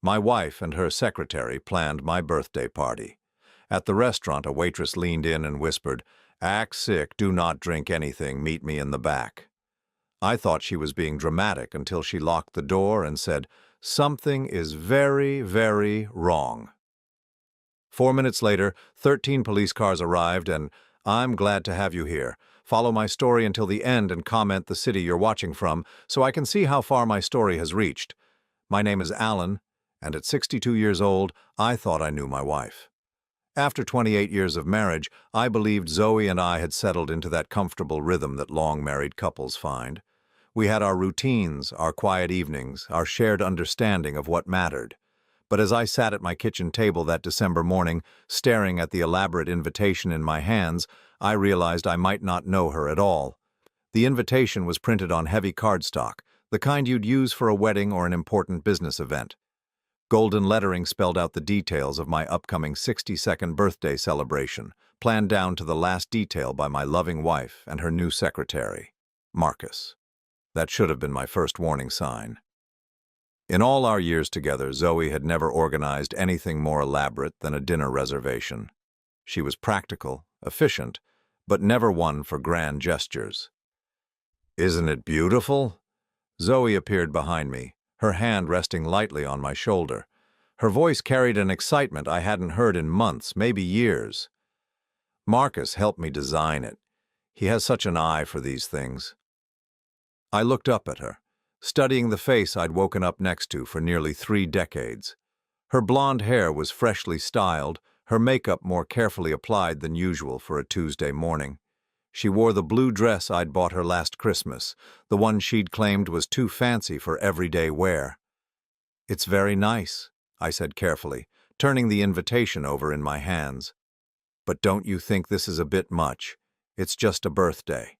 My wife and her secretary planned my birthday party. At the restaurant, a waitress leaned in and whispered, "Act sick, do not drink anything, meet me in the back." I thought she was being dramatic until she locked the door and said, "Something is very, very wrong." 4 minutes later, 13 police cars arrived and, "I'm glad to have you here. Follow my story until the end and comment the city you're watching from so I can see how far my story has reached. My name is Alan, and at 62 years old, I thought I knew my wife. After 28 years of marriage, I believed Zoe and I had settled into that comfortable rhythm that long-married couples find. We had our routines, our quiet evenings, our shared understanding of what mattered. But as I sat at my kitchen table that December morning, staring at the elaborate invitation in my hands, I realized I might not know her at all. The invitation was printed on heavy cardstock, the kind you'd use for a wedding or an important business event. Golden lettering spelled out the details of my upcoming 62nd birthday celebration, planned down to the last detail by my loving wife and her new secretary, Marcus. That should have been my first warning sign. In all our years together, Zoe had never organized anything more elaborate than a dinner reservation. She was practical, efficient, but never one for grand gestures. "Isn't it beautiful?" Zoe appeared behind me, her hand resting lightly on my shoulder. Her voice carried an excitement I hadn't heard in months, maybe years. "Marcus helped me design it. He has such an eye for these things." I looked up at her, studying the face I'd woken up next to for nearly 3 decades. Her blonde hair was freshly styled, her makeup more carefully applied than usual for a Tuesday morning. She wore the blue dress I'd bought her last Christmas, the one she'd claimed was too fancy for everyday wear. "It's very nice," I said carefully, turning the invitation over in my hands. "But don't you think this is a bit much? It's just a birthday."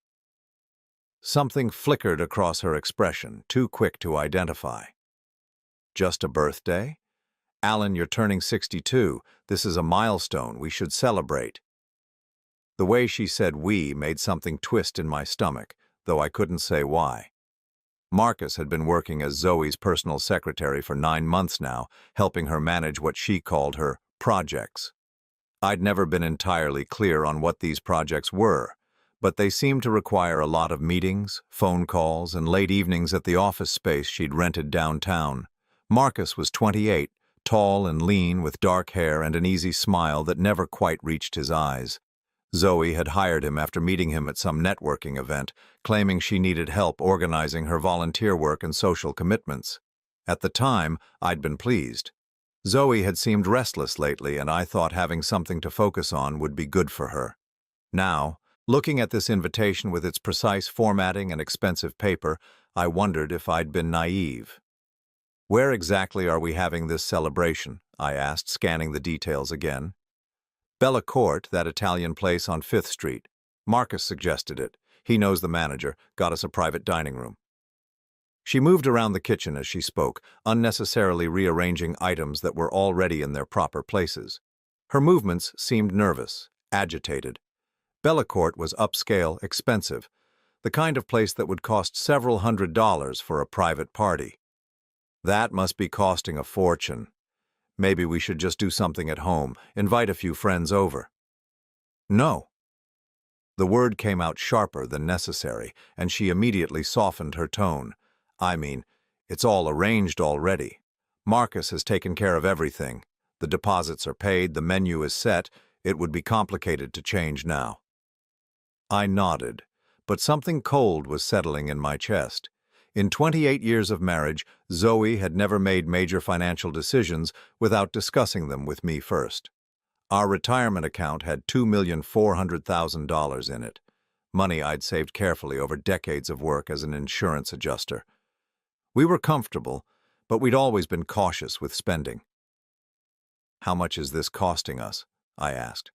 Something flickered across her expression, too quick to identify. "Just a birthday? Alan, you're turning 62. This is a milestone. We should celebrate." The way she said "we" made something twist in my stomach, though I couldn't say why. Marcus had been working as Zoe's personal secretary for 9 months now, helping her manage what she called her projects. I'd never been entirely clear on what these projects were, but they seemed to require a lot of meetings, phone calls, and late evenings at the office space she'd rented downtown. Marcus was 28, tall and lean, with dark hair and an easy smile that never quite reached his eyes. Zoe had hired him after meeting him at some networking event, claiming she needed help organizing her volunteer work and social commitments. At the time, I'd been pleased. Zoe had seemed restless lately, and I thought having something to focus on would be good for her. Now, looking at this invitation with its precise formatting and expensive paper, I wondered if I'd been naive. "Where exactly are we having this celebration?" I asked, scanning the details again. "Bella Court, that Italian place on 5th Street. Marcus suggested it. He knows the manager, got us a private dining room." She moved around the kitchen as she spoke, unnecessarily rearranging items that were already in their proper places. Her movements seemed nervous, agitated. Bella Court was upscale, expensive, the kind of place that would cost several $100s for a private party. That must be costing a fortune. Maybe we should just do something at home, invite a few friends over. "No." The word came out sharper than necessary, and she immediately softened her tone. "I mean, it's all arranged already. Marcus has taken care of everything. The deposits are paid, the menu is set. It would be complicated to change now." I nodded, but something cold was settling in my chest. In 28 years of marriage, Zoe had never made major financial decisions without discussing them with me first. Our retirement account had $2,400,000 in it, money I'd saved carefully over decades of work as an insurance adjuster. We were comfortable, but we'd always been cautious with spending. "How much is this costing us?" I asked.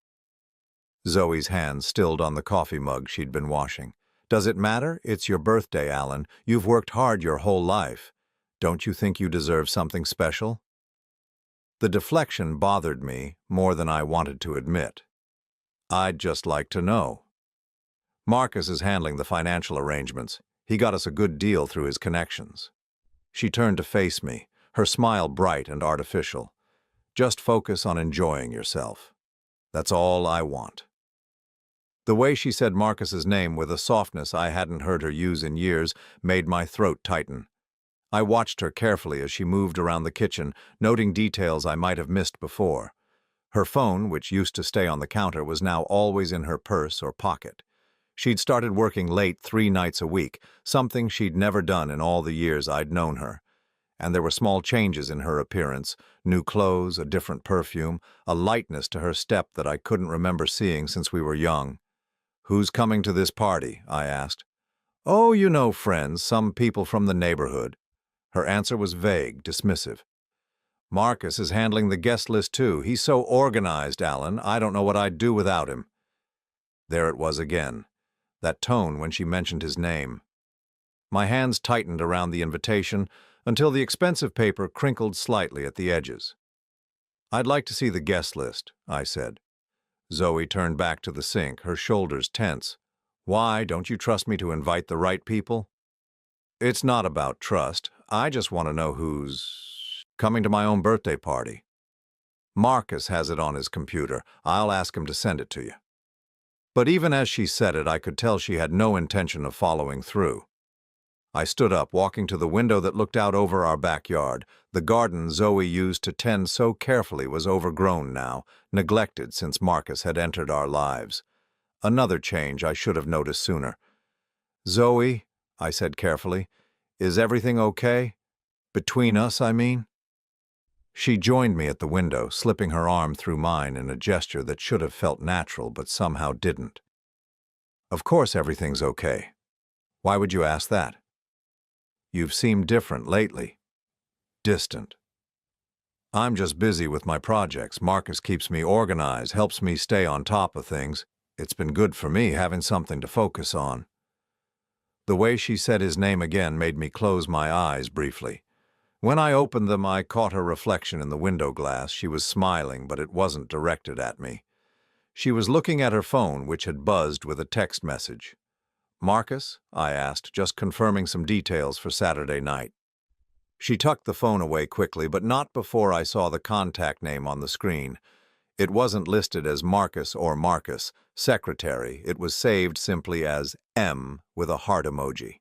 Zoe's hand stilled on the coffee mug she'd been washing. "Does it matter? It's your birthday, Alan. You've worked hard your whole life. Don't you think you deserve something special?" The deflection bothered me more than I wanted to admit. "I'd just like to know." "Marcus is handling the financial arrangements. He got us a good deal through his connections." She turned to face me, her smile bright and artificial. "Just focus on enjoying yourself. That's all I want." The way she said Marcus's name with a softness I hadn't heard her use in years made my throat tighten. I watched her carefully as she moved around the kitchen, noting details I might have missed before. Her phone, which used to stay on the counter, was now always in her purse or pocket. She'd started working late 3 nights a week, something she'd never done in all the years I'd known her. And there were small changes in her appearance, new clothes, a different perfume, a lightness to her step that I couldn't remember seeing since we were young. "Who's coming to this party?" I asked. "Oh, you know, friends, some people from the neighborhood." Her answer was vague, dismissive. "Marcus is handling the guest list too. He's so organized, Alan. I don't know what I'd do without him." There it was again, that tone when she mentioned his name. My hands tightened around the invitation until the expensive paper crinkled slightly at the edges. "I'd like to see the guest list," I said. Zoe turned back to the sink, her shoulders tense. "Why, don't you trust me to invite the right people?" "It's not about trust. I just want to know who's coming to my own birthday party." "Marcus has it on his computer. I'll ask him to send it to you." But even as she said it, I could tell she had no intention of following through. I stood up, walking to the window that looked out over our backyard. The garden Zoe used to tend so carefully was overgrown now, neglected since Marcus had entered our lives. Another change I should have noticed sooner. "Zoe," I said carefully, "is everything okay? Between us, I mean?" She joined me at the window, slipping her arm through mine in a gesture that should have felt natural but somehow didn't. "Of course everything's okay. Why would you ask that?" "You've seemed different lately. Distant." "I'm just busy with my projects. Marcus keeps me organized, helps me stay on top of things. It's been good for me having something to focus on." The way she said his name again made me close my eyes briefly. When I opened them, I caught her reflection in the window glass. She was smiling, but it wasn't directed at me. She was looking at her phone, which had buzzed with a text message. "Marcus?" I asked, just confirming some details for Saturday night. She tucked the phone away quickly, but not before I saw the contact name on the screen. It wasn't listed as Marcus or Marcus, secretary. It was saved simply as M with a heart emoji.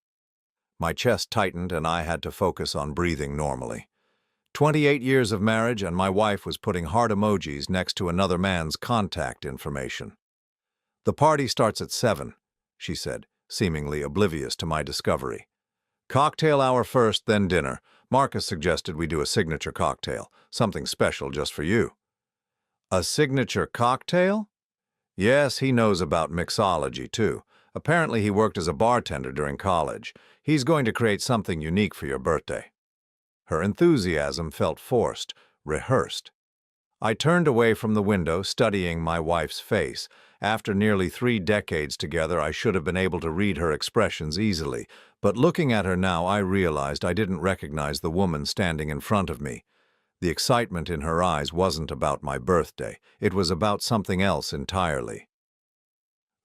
My chest tightened and I had to focus on breathing normally. 28 years of marriage and my wife was putting heart emojis next to another man's contact information. "The party starts at 7, she said, seemingly oblivious to my discovery. "Cocktail hour first, then dinner. Marcus suggested we do a signature cocktail, something special just for you." "A signature cocktail?" "Yes, he knows about mixology, too. Apparently he worked as a bartender during college. He's going to create something unique for your birthday." Her enthusiasm felt forced, rehearsed. I turned away from the window, studying my wife's face. After nearly 3 decades together, I should have been able to read her expressions easily, but looking at her now, I realized I didn't recognize the woman standing in front of me. The excitement in her eyes wasn't about my birthday. It was about something else entirely.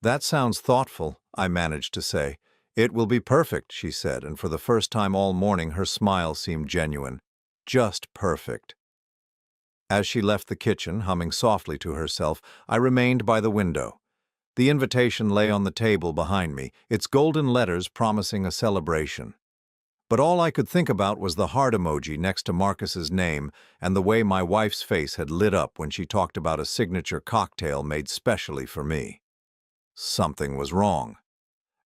"That sounds thoughtful," I managed to say. "It will be perfect," she said, and for the first time all morning her smile seemed genuine. Just perfect. As she left the kitchen, humming softly to herself, I remained by the window. The invitation lay on the table behind me, its golden letters promising a celebration. But all I could think about was the heart emoji next to Marcus's name and the way my wife's face had lit up when she talked about a signature cocktail made specially for me. Something was wrong.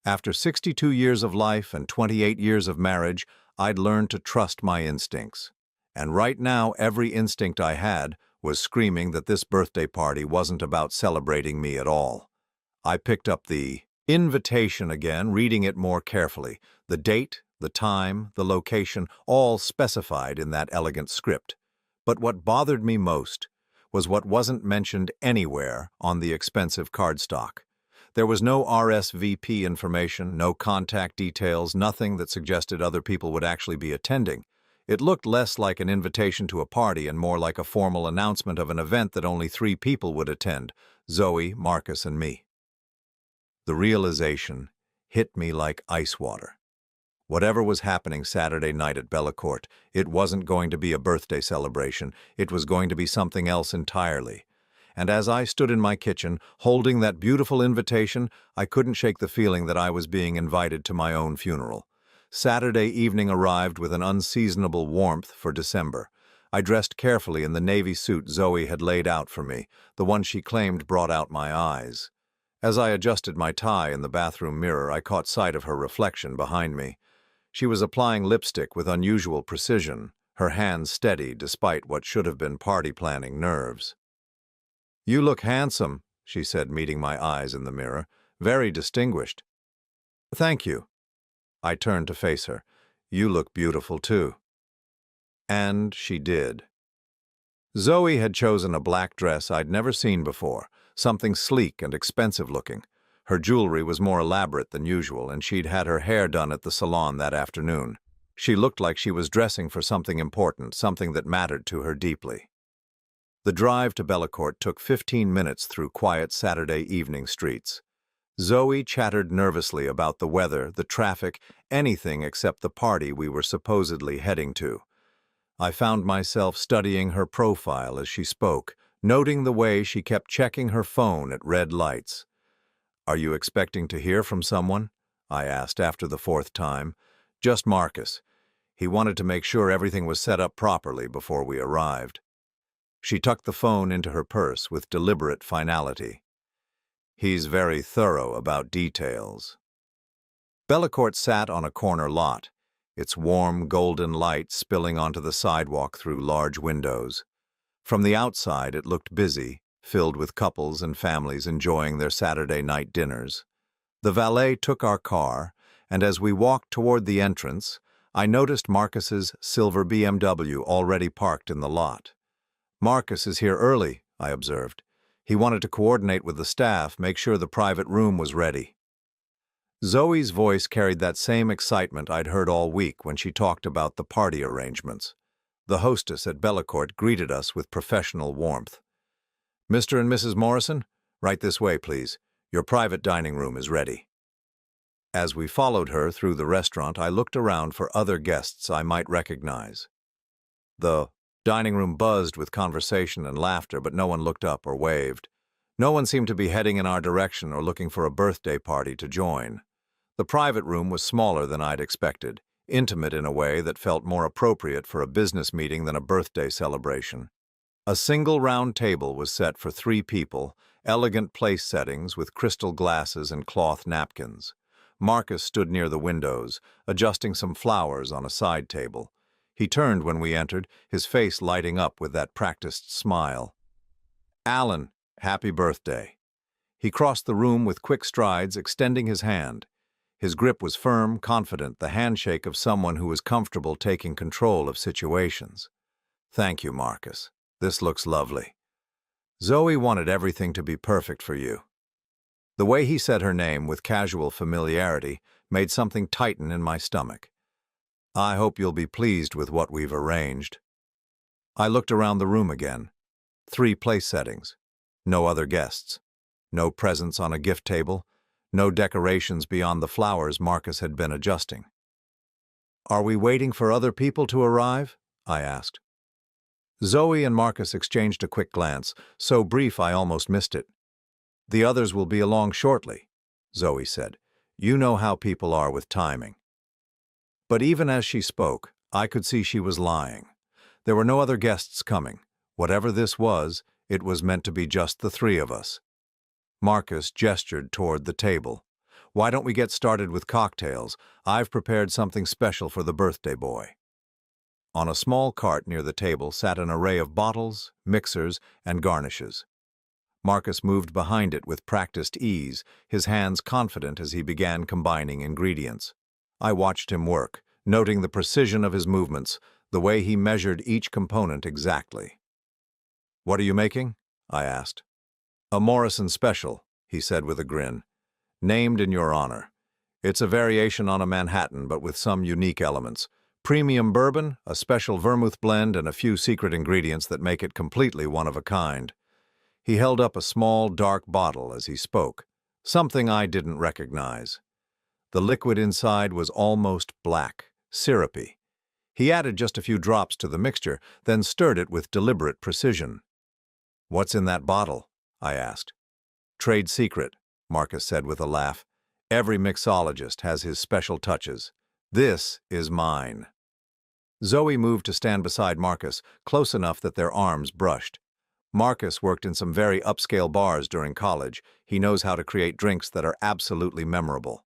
After 62 years of life and 28 years of marriage, I'd learned to trust my instincts. And right now, every instinct I had was screaming that this birthday party wasn't about celebrating me at all. I picked up the invitation again, reading it more carefully. The date, the time, the location, all specified in that elegant script. But what bothered me most was what wasn't mentioned anywhere on the expensive cardstock. There was no RSVP information, no contact details, nothing that suggested other people would actually be attending. It looked less like an invitation to a party and more like a formal announcement of an event that only 3 people would attend: Zoe, Marcus, and me. The realization hit me like ice water. Whatever was happening Saturday night at Bellecourt, it wasn't going to be a birthday celebration, it was going to be something else entirely. And as I stood in my kitchen, holding that beautiful invitation, I couldn't shake the feeling that I was being invited to my own funeral. Saturday evening arrived with an unseasonable warmth for December. I dressed carefully in the navy suit Zoe had laid out for me, the one she claimed brought out my eyes. As I adjusted my tie in the bathroom mirror, I caught sight of her reflection behind me. She was applying lipstick with unusual precision, her hands steady despite what should have been party-planning nerves. "You look handsome," she said, meeting my eyes in the mirror. "Very distinguished." "Thank you." I turned to face her. "You look beautiful, too." And she did. Zoe had chosen a black dress I'd never seen before, something sleek and expensive-looking. Her jewelry was more elaborate than usual, and she'd had her hair done at the salon that afternoon. She looked like she was dressing for something important, something that mattered to her deeply. The drive to Bellecourt took 15 minutes through quiet Saturday evening streets. Zoe chattered nervously about the weather, the traffic, anything except the party we were supposedly heading to. I found myself studying her profile as she spoke, noting the way she kept checking her phone at red lights. "Are you expecting to hear from someone?" I asked after the fourth time. "Just Marcus. He wanted to make sure everything was set up properly before we arrived." She tucked the phone into her purse with deliberate finality. "He's very thorough about details." Bellecourt sat on a corner lot, its warm golden light spilling onto the sidewalk through large windows. From the outside it looked busy, filled with couples and families enjoying their Saturday night dinners. The valet took our car, and as we walked toward the entrance, I noticed Marcus's silver BMW already parked in the lot. "Marcus is here early," I observed. "He wanted to coordinate with the staff, make sure the private room was ready." Zoe's voice carried that same excitement I'd heard all week when she talked about the party arrangements. The hostess at Bellecourt greeted us with professional warmth. "Mr. and Mrs. Morrison, right this way, please. Your private dining room is ready." As we followed her through the restaurant, I looked around for other guests I might recognize. The dining room buzzed with conversation and laughter, but no one looked up or waved. No one seemed to be heading in our direction or looking for a birthday party to join. The private room was smaller than I'd expected, intimate in a way that felt more appropriate for a business meeting than a birthday celebration. A single round table was set for 3 people, elegant place settings with crystal glasses and cloth napkins. Marcus stood near the windows, adjusting some flowers on a side table. He turned when we entered, his face lighting up with that practiced smile. "Alan, happy birthday." He crossed the room with quick strides, extending his hand. His grip was firm, confident, the handshake of someone who was comfortable taking control of situations. "Thank you, Marcus. This looks lovely. Zoe wanted everything to be perfect for you." The way he said her name with casual familiarity made something tighten in my stomach. "I hope you'll be pleased with what we've arranged." I looked around the room again. 3 place settings. No other guests. No presents on a gift table. No decorations beyond the flowers Marcus had been adjusting. "Are we waiting for other people to arrive?" I asked. Zoe and Marcus exchanged a quick glance, so brief I almost missed it. "The others will be along shortly," Zoe said. "You know how people are with timing." But even as she spoke, I could see she was lying. There were no other guests coming. Whatever this was, it was meant to be just the 3 of us. Marcus gestured toward the table. "Why don't we get started with cocktails? I've prepared something special for the birthday boy." On a small cart near the table sat an array of bottles, mixers, and garnishes. Marcus moved behind it with practiced ease, his hands confident as he began combining ingredients. I watched him work, noting the precision of his movements, the way he measured each component exactly. "What are you making?" I asked. "A Morrison Special," he said with a grin. "Named in your honor. It's a variation on a Manhattan, but with some unique elements. Premium bourbon, a special vermouth blend, and a few secret ingredients that make it completely one of a kind." He held up a small, dark bottle as he spoke, something I didn't recognize. The liquid inside was almost black, syrupy. He added just a few drops to the mixture, then stirred it with deliberate precision. "What's in that bottle?" I asked. "Trade secret," Marcus said with a laugh. "Every mixologist has his special touches. This is mine." Zoe moved to stand beside Marcus, close enough that their arms brushed. Marcus worked in some very upscale bars during college. He knows how to create drinks that are absolutely memorable.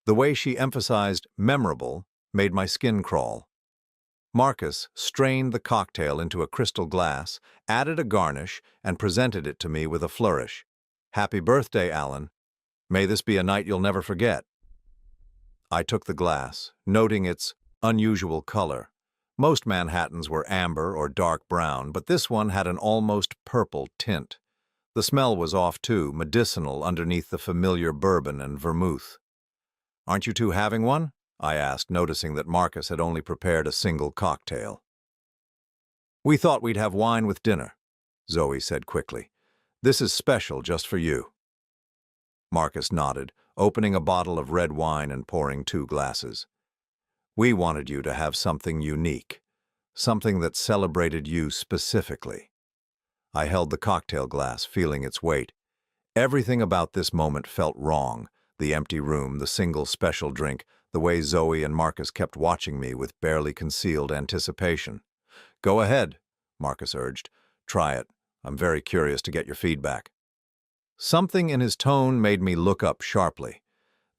The way she emphasized memorable made my skin crawl. Marcus strained the cocktail into a crystal glass, added a garnish, and presented it to me with a flourish. "Happy birthday, Alan. May this be a night you'll never forget." I took the glass, noting its unusual color. Most Manhattans were amber or dark brown, but this one had an almost purple tint. The smell was off too, medicinal underneath the familiar bourbon and vermouth. "Aren't you two having one?" I asked, noticing that Marcus had only prepared a single cocktail. "We thought we'd have wine with dinner," Zoe said quickly. "This is special just for you." Marcus nodded, opening a bottle of red wine and pouring 2 glasses. "We wanted you to have something unique, something that celebrated you specifically." I held the cocktail glass, feeling its weight. Everything about this moment felt wrong. The empty room, the single special drink, the way Zoe and Marcus kept watching me with barely concealed anticipation. "Go ahead," Marcus urged. "Try it. I'm very curious to get your feedback." Something in his tone made me look up sharply.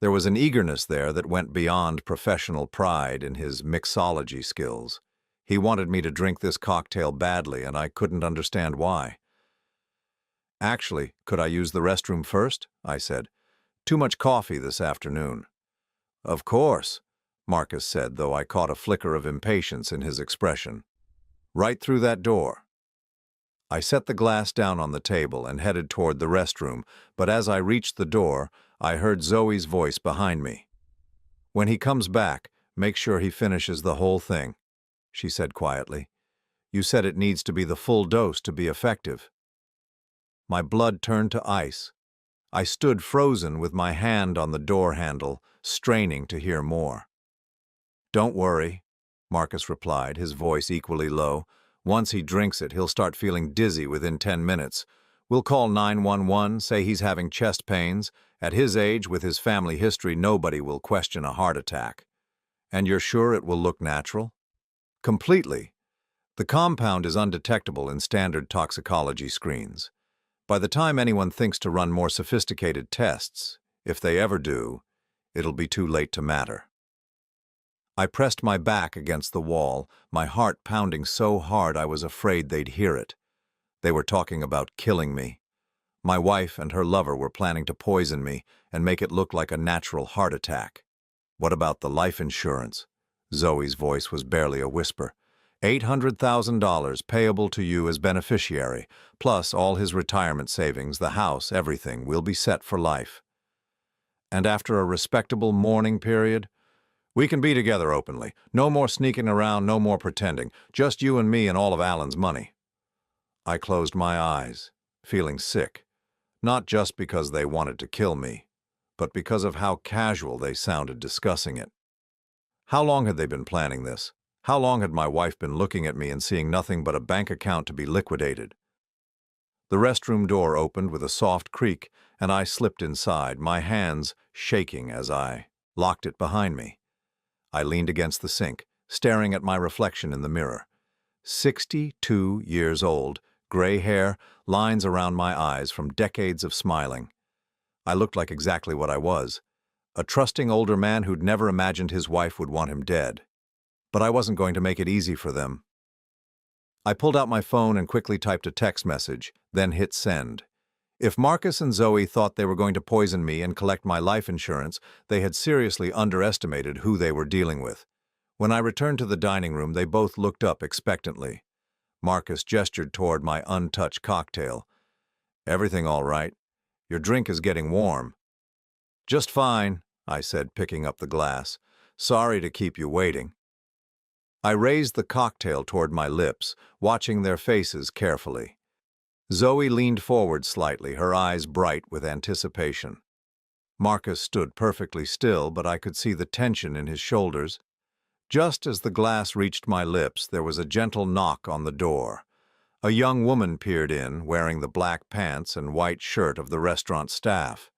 There was an eagerness there that went beyond professional pride in his mixology skills. He wanted me to drink this cocktail badly, and I couldn't understand why. "Actually, could I use the restroom first?" I said. "Too much coffee this afternoon." "Of course," Marcus said, though I caught a flicker of impatience in his expression. "Right through that door." I set the glass down on the table and headed toward the restroom, but as I reached the door, I heard Zoe's voice behind me. "When he comes back, make sure he finishes the whole thing," she said quietly. "You said it needs to be the full dose to be effective." My blood turned to ice. I stood frozen with my hand on the door handle, straining to hear more. "Don't worry," Marcus replied, his voice equally low. "Once he drinks it, he'll start feeling dizzy within 10 minutes. We'll call 911, say he's having chest pains. At his age, with his family history, nobody will question a heart attack." "And you're sure it will look natural?" "Completely. The compound is undetectable in standard toxicology screens. By the time anyone thinks to run more sophisticated tests, if they ever do, it'll be too late to matter." I pressed my back against the wall, my heart pounding so hard I was afraid they'd hear it. They were talking about killing me. My wife and her lover were planning to poison me and make it look like a natural heart attack. "What about the life insurance?" Zoe's voice was barely a whisper. $800,000 payable to you as beneficiary, plus all his retirement savings, the house, everything will be set for life. "And after a respectable mourning period?" "We can be together openly. No more sneaking around, no more pretending. Just you and me and all of Alan's money." I closed my eyes, feeling sick. Not just because they wanted to kill me, but because of how casual they sounded discussing it. How long had they been planning this? How long had my wife been looking at me and seeing nothing but a bank account to be liquidated? The restroom door opened with a soft creak, and I slipped inside, my hands shaking as I locked it behind me. I leaned against the sink, staring at my reflection in the mirror. 62 years old, gray hair, lines around my eyes from decades of smiling. I looked like exactly what I was, a trusting older man who'd never imagined his wife would want him dead. But I wasn't going to make it easy for them. I pulled out my phone and quickly typed a text message, then hit send. If Marcus and Zoe thought they were going to poison me and collect my life insurance, they had seriously underestimated who they were dealing with. When I returned to the dining room, they both looked up expectantly. Marcus gestured toward my untouched cocktail. "Everything all right? Your drink is getting warm." "Just fine," I said, picking up the glass. "Sorry to keep you waiting." I raised the cocktail toward my lips, watching their faces carefully. Zoe leaned forward slightly, her eyes bright with anticipation. Marcus stood perfectly still, but I could see the tension in his shoulders. Just as the glass reached my lips, there was a gentle knock on the door. A young woman peered in, wearing the black pants and white shirt of the restaurant staff.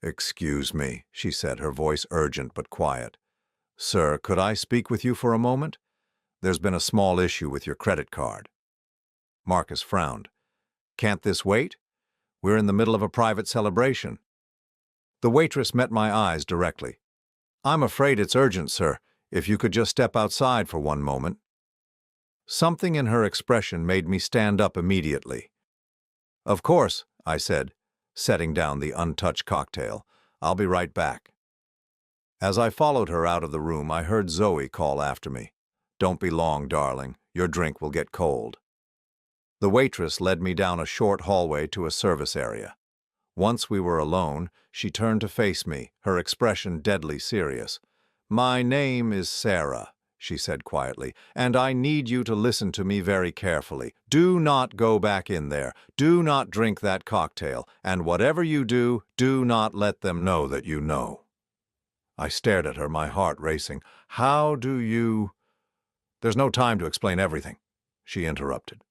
"Excuse me," she said, her voice urgent but quiet. "Sir, could I speak with you for a moment? There's been a small issue with your credit card." Marcus frowned. "Can't this wait? We're in the middle of a private celebration." The waitress met my eyes directly. "I'm afraid it's urgent, sir. If you could just step outside for one moment." Something in her expression made me stand up immediately. "Of course," I said, setting down the untouched cocktail. "I'll be right back." As I followed her out of the room, I heard Zoe call after me. "Don't be long, darling. Your drink will get cold." The waitress led me down a short hallway to a service area. Once we were alone, she turned to face me, her expression deadly serious. "My name is Sarah," she said quietly, "and I need you to listen to me very carefully. Do not go back in there. Do not drink that cocktail. And whatever you do, do not let them know that you know." I stared at her, my heart racing. "How do you—" "There's no time to explain everything," she interrupted.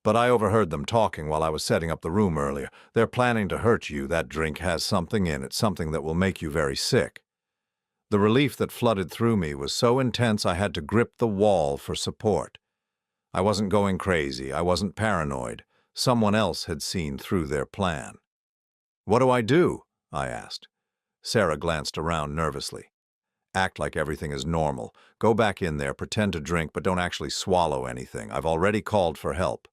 "But I overheard them talking while I was setting up the room earlier. They're planning to hurt you. That drink has something in it, something that will make you very sick." The relief that flooded through me was so intense I had to grip the wall for support. I wasn't going crazy. I wasn't paranoid. Someone else had seen through their plan. "What do I do?" I asked. Sarah glanced around nervously. "Act like everything is normal. Go back in there, pretend to drink, but don't actually swallow anything. I've already called for help."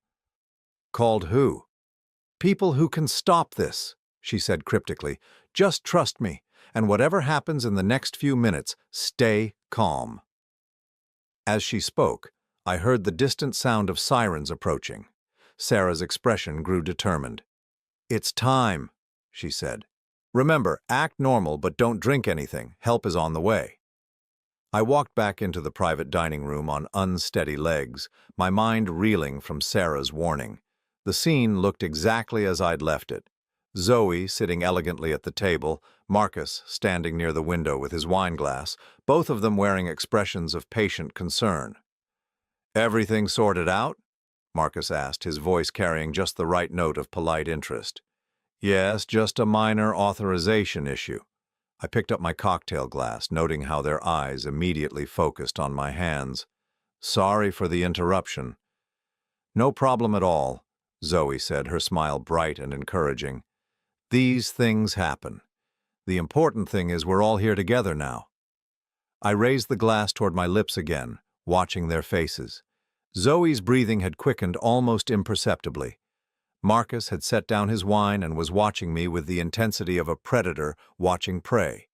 "Called who?" "People who can stop this," she said cryptically. "Just trust me. And whatever happens in the next few minutes, stay calm." As she spoke, I heard the distant sound of sirens approaching. Sarah's expression grew determined. "It's time," she said. "Remember, act normal, but don't drink anything. Help is on the way." I walked back into the private dining room on unsteady legs, my mind reeling from Sarah's warning. The scene looked exactly as I'd left it. Zoe sitting elegantly at the table, Marcus standing near the window with his wineglass, both of them wearing expressions of patient concern. "Everything sorted out?" Marcus asked, his voice carrying just the right note of polite interest. "Yes, just a minor authorization issue." I picked up my cocktail glass, noting how their eyes immediately focused on my hands. "Sorry for the interruption." "No problem at all," Zoe said, her smile bright and encouraging. "These things happen. The important thing is we're all here together now." I raised the glass toward my lips again, watching their faces. Zoe's breathing had quickened almost imperceptibly. Marcus had set down his wine and was watching me with the intensity of a predator watching prey.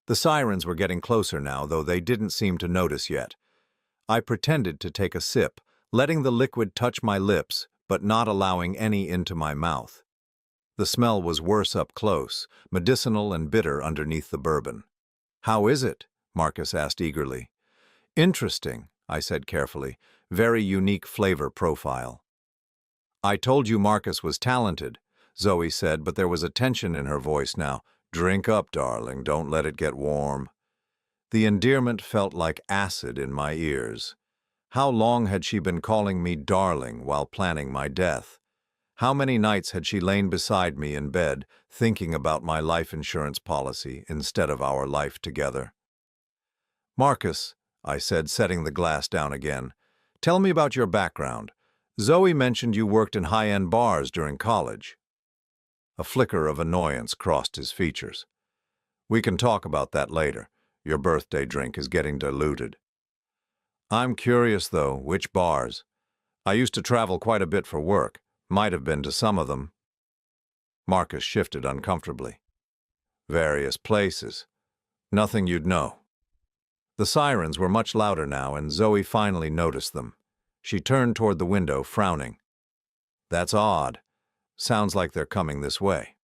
The sirens were getting closer now, though they didn't seem to notice yet. I pretended to take a sip, letting the liquid touch my lips, but not allowing any into my mouth. The smell was worse up close, medicinal and bitter underneath the bourbon. "How is it?" Marcus asked eagerly. "Interesting," I said carefully. "Very unique flavor profile." "I told you Marcus was talented," Zoe said, but there was a tension in her voice now. "Drink up, darling. Don't let it get warm." The endearment felt like acid in my ears. How long had she been calling me darling while planning my death? How many nights had she lain beside me in bed, thinking about my life insurance policy instead of our life together? "Marcus," I said, setting the glass down again, "tell me about your background. Zoe mentioned you worked in high-end bars during college." A flicker of annoyance crossed his features. "We can talk about that later. Your birthday drink is getting diluted." "I'm curious, though, which bars? I used to travel quite a bit for work. Might have been to some of them." Marcus shifted uncomfortably. "Various places. Nothing you'd know." The sirens were much louder now, and Zoe finally noticed them. She turned toward the window, frowning. "That's odd. Sounds like they're coming this way."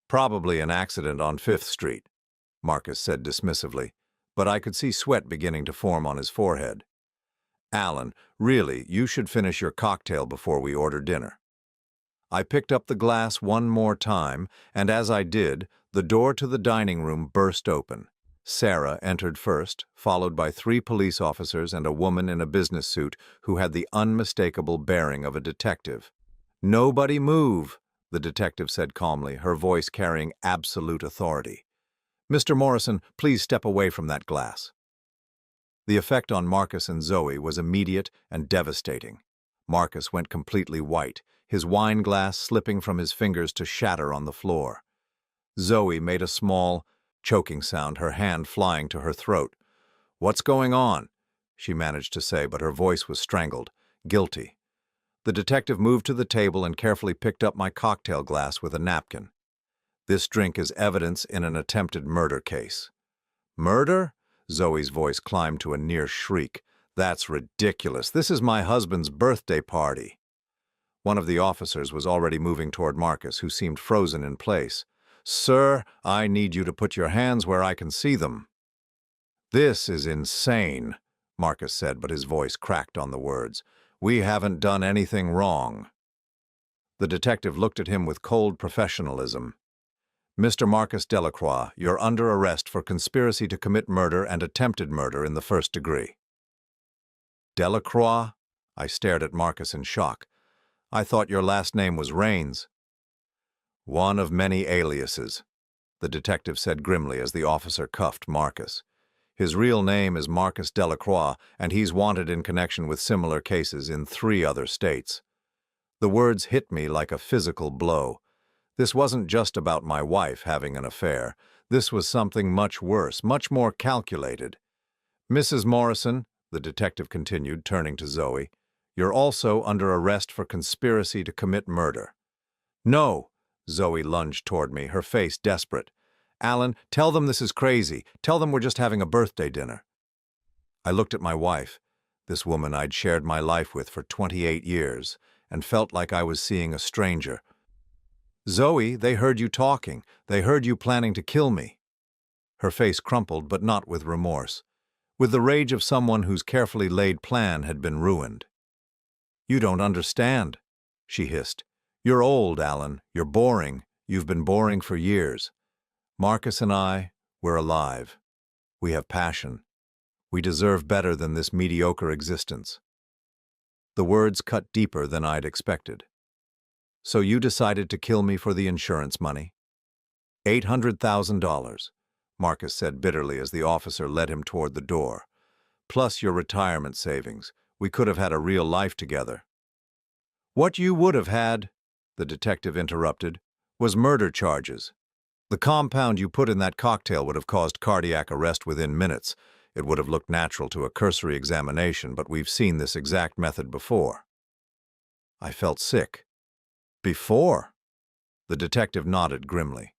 "Probably an accident on 5th Street, Marcus said dismissively, but I could see sweat beginning to form on his forehead. "Alan, really, you should finish your cocktail before we order dinner." I picked up the glass one more time, and as I did, The door to the dining room burst open. Sarah entered first, followed by 3 police officers and a woman in a business suit who had the unmistakable bearing of a detective. "Nobody move," the detective said calmly, her voice carrying absolute authority. "Mr. Morrison, please step away from that glass." The effect on Marcus and Zoe was immediate and devastating. Marcus went completely white, his wine glass slipping from his fingers to shatter on the floor. Zoe made a small, choking sound, her hand flying to her throat. "What's going on?" she managed to say, but her voice was strangled. "Guilty." The detective moved to the table and carefully picked up my cocktail glass with a napkin. "This drink is evidence in an attempted murder case." "Murder?" Zoe's voice climbed to a near shriek. "That's ridiculous. This is my husband's birthday party." One of the officers was already moving toward Marcus, who seemed frozen in place. "Sir, I need you to put your hands where I can see them." "This is insane," Marcus said, but his voice cracked on the words. "We haven't done anything wrong." The detective looked at him with cold professionalism. "Mr. Marcus Delacroix, you're under arrest for conspiracy to commit murder and attempted murder in the first degree." "Delacroix?" I stared at Marcus in shock. "I thought your last name was Rains." "One of many aliases," the detective said grimly as the officer cuffed Marcus. "His real name is Marcus Delacroix, and he's wanted in connection with similar cases in 3 other states." The words hit me like a physical blow. This wasn't just about my wife having an affair. This was something much worse, much more calculated. "Mrs. Morrison," the detective continued, turning to Zoe, "you're also under arrest for conspiracy to commit murder." "No!" Zoe lunged toward me, her face desperate. "Alan, tell them this is crazy. Tell them we're just having a birthday dinner." I looked at my wife, this woman I'd shared my life with for 28 years, and felt like I was seeing a stranger. "Zoe, they heard you talking. They heard you planning to kill me." Her face crumpled, but not with remorse. With the rage of someone whose carefully laid plan had been ruined. "You don't understand," she hissed. "You're old, Alan. You're boring. You've been boring for years. Marcus and I, we're alive. We have passion. We deserve better than this mediocre existence." The words cut deeper than I'd expected. "So you decided to kill me for the insurance money?" $800,000, Marcus said bitterly as the officer led him toward the door. "Plus your retirement savings. We could have had a real life together." "What you would have had," the detective interrupted, "was murder charges. The compound you put in that cocktail would have caused cardiac arrest within minutes. It would have looked natural to a cursory examination, but we've seen this exact method before." I felt sick. "Before?" The detective nodded grimly.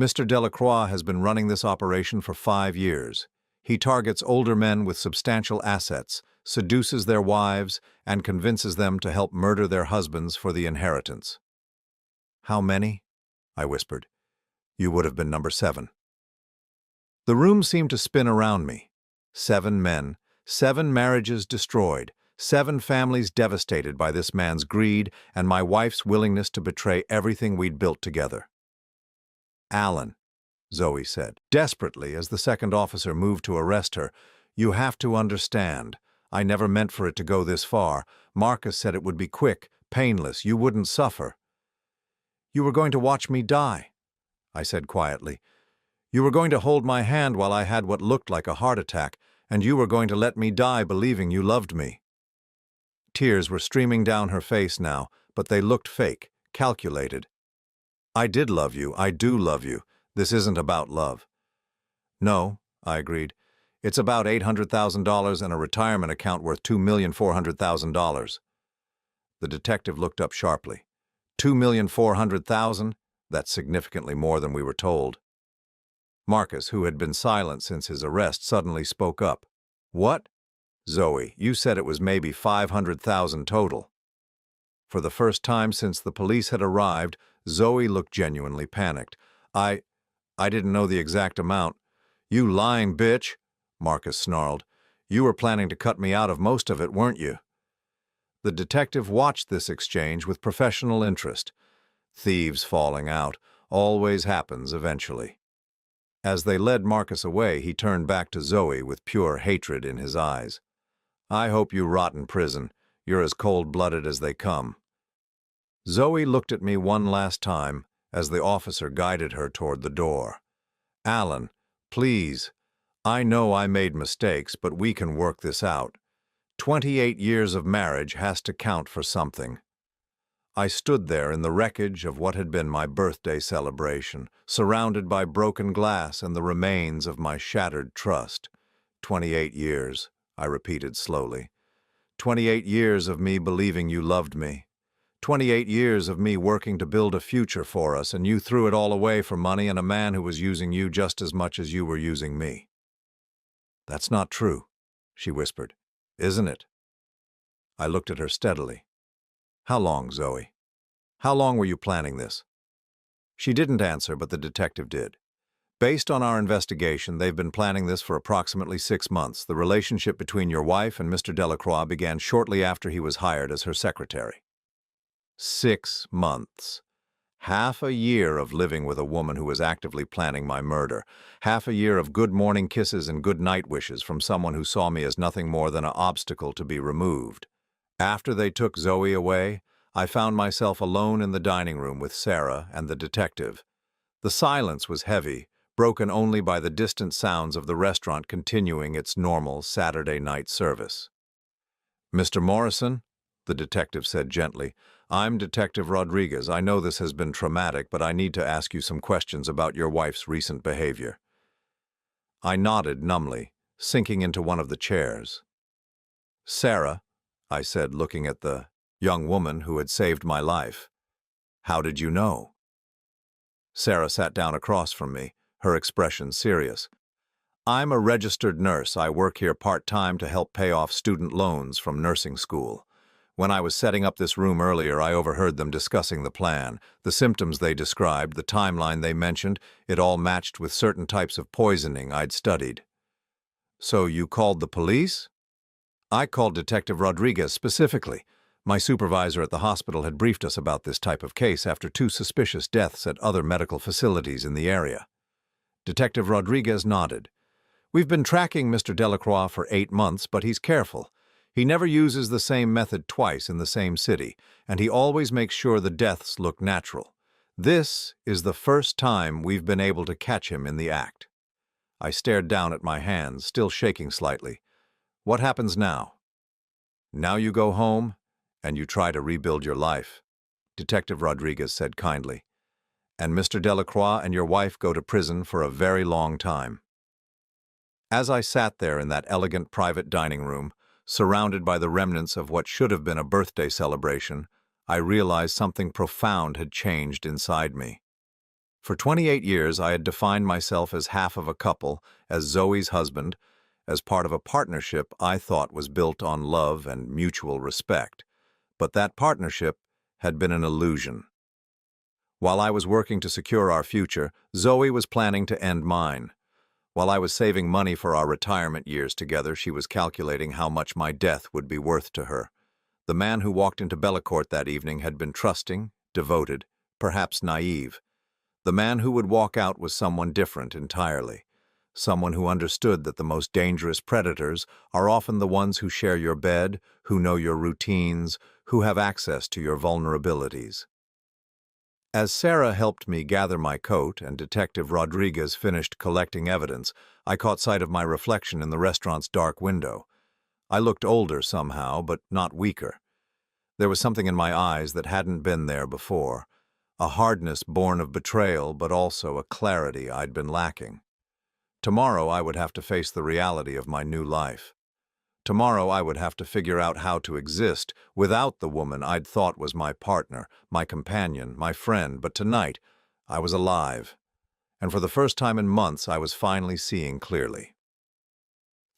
"Mr. Delacroix has been running this operation for 5 years. He targets older men with substantial assets, seduces their wives, and convinces them to help murder their husbands for the inheritance." "How many?" I whispered. "You would have been number 7. The room seemed to spin around me. 7 men, 7 marriages destroyed, 7 families devastated by this man's greed and my wife's willingness to betray everything we'd built together. "Alan," Zoe said, desperately as the second officer moved to arrest her, "you have to understand. I never meant for it to go this far. Marcus said it would be quick, painless, you wouldn't suffer." "You were going to watch me die," I said quietly. "You were going to hold my hand while I had what looked like a heart attack, and you were going to let me die believing you loved me." Tears were streaming down her face now, but they looked fake, calculated. "I did love you. I do love you. This isn't about love." "No," I agreed. "It's about $800,000 and a retirement account worth $2,400,000. The detective looked up sharply. $2,400,000? That's significantly more than we were told. Marcus, who had been silent since his arrest, suddenly spoke up. "What?" "Zoe, you said it was maybe $500,000 total." For the first time since the police had arrived, Zoe looked genuinely panicked. I didn't know the exact amount." "You lying bitch," Marcus snarled. "You were planning to cut me out of most of it, weren't you?" The detective watched this exchange with professional interest. Thieves falling out, always happens eventually. As they led Marcus away, he turned back to Zoe with pure hatred in his eyes. I hope you rot in prison. You're as cold-blooded as they come. Zoe looked at me one last time as the officer guided her toward the door. Alan, please. I know I made mistakes, but we can work this out. 28 years of marriage has to count for something. I stood there in the wreckage of what had been my birthday celebration, surrounded by broken glass and the remains of my shattered trust. 28 years, I repeated slowly. 28 years of me believing you loved me. 28 years of me working to build a future for us, and you threw it all away for money and a man who was using you just as much as you were using me. That's not true, she whispered. Isn't it? I looked at her steadily. How long, Zoe? How long were you planning this? She didn't answer, but the detective did. Based on our investigation, they've been planning this for approximately 6 months. The relationship between your wife and Mr. Delacroix began shortly after he was hired as her secretary. 6 months. Half a year of living with a woman who was actively planning my murder. Half a year of good morning kisses and good night wishes from someone who saw me as nothing more than an obstacle to be removed. After they took Zoe away, I found myself alone in the dining room with Sarah and the detective. The silence was heavy, broken only by the distant sounds of the restaurant continuing its normal Saturday night service. Mr. Morrison, the detective said gently, I'm Detective Rodriguez. I know this has been traumatic, but I need to ask you some questions about your wife's recent behavior. I nodded numbly, sinking into one of the chairs. Sarah, I said, looking at the young woman who had saved my life. How did you know? Sarah sat down across from me, her expression serious. I'm a registered nurse. I work here part-time to help pay off student loans from nursing school. When I was setting up this room earlier, I overheard them discussing the plan, the symptoms they described, the timeline they mentioned. It all matched with certain types of poisoning I'd studied. So you called the police? I called Detective Rodriguez specifically. My supervisor at the hospital had briefed us about this type of case after 2 suspicious deaths at other medical facilities in the area. Detective Rodriguez nodded. We've been tracking Mr. Delacroix for 8 months, but he's careful. He never uses the same method twice in the same city, and he always makes sure the deaths look natural. This is the first time we've been able to catch him in the act. I stared down at my hands, still shaking slightly. What happens now? Now you go home, and you try to rebuild your life, Detective Rodriguez said kindly. And Mr. Delacroix and your wife go to prison for a very long time. As I sat there in that elegant private dining room, surrounded by the remnants of what should have been a birthday celebration, I realized something profound had changed inside me. For 28 years, I had defined myself as half of a couple, as Zoe's husband, as part of a partnership I thought was built on love and mutual respect. But that partnership had been an illusion. While I was working to secure our future, Zoe was planning to end mine. While I was saving money for our retirement years together, she was calculating how much my death would be worth to her. The man who walked into Bellecourt that evening had been trusting, devoted, perhaps naive. The man who would walk out was someone different entirely. Someone who understood that the most dangerous predators are often the ones who share your bed, who know your routines, who have access to your vulnerabilities. As Sarah helped me gather my coat and Detective Rodriguez finished collecting evidence, I caught sight of my reflection in the restaurant's dark window. I looked older somehow, but not weaker. There was something in my eyes that hadn't been there before, a hardness born of betrayal, but also a clarity I'd been lacking. Tomorrow I would have to face the reality of my new life. Tomorrow I would have to figure out how to exist without the woman I'd thought was my partner, my companion, my friend, but tonight I was alive. And for the first time in months I was finally seeing clearly.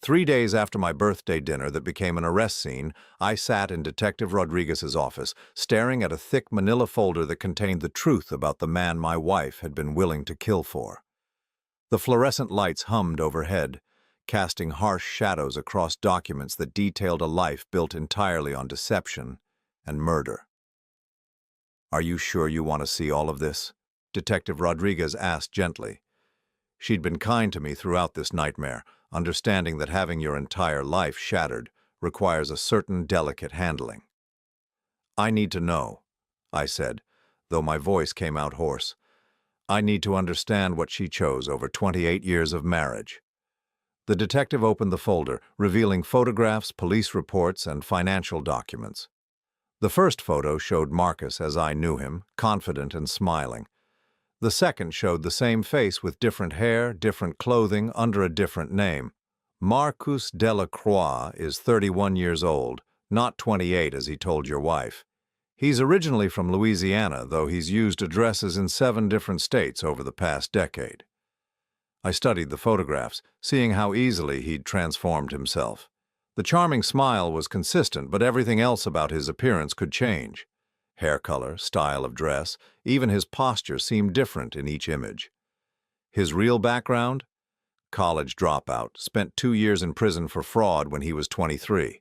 3 days after my birthday dinner that became an arrest scene, I sat in Detective Rodriguez's office, staring at a thick manila folder that contained the truth about the man my wife had been willing to kill for. The fluorescent lights hummed overhead, casting harsh shadows across documents that detailed a life built entirely on deception and murder. Are you sure you want to see all of this? Detective Rodriguez asked gently. She'd been kind to me throughout this nightmare, understanding that having your entire life shattered requires a certain delicate handling. I need to know, I said, though my voice came out hoarse. I need to understand what she chose over 28 years of marriage. The detective opened the folder, revealing photographs, police reports, and financial documents. The first photo showed Marcus as I knew him, confident and smiling. The second showed the same face with different hair, different clothing, under a different name. Marcus Delacroix is 31 years old, not 28 as he told your wife. He's originally from Louisiana, though he's used addresses in 7 different states over the past decade. I studied the photographs, seeing how easily he'd transformed himself. The charming smile was consistent, but everything else about his appearance could change. Hair color, style of dress, even his posture seemed different in each image. His real background? College dropout, spent 2 years in prison for fraud when he was 23.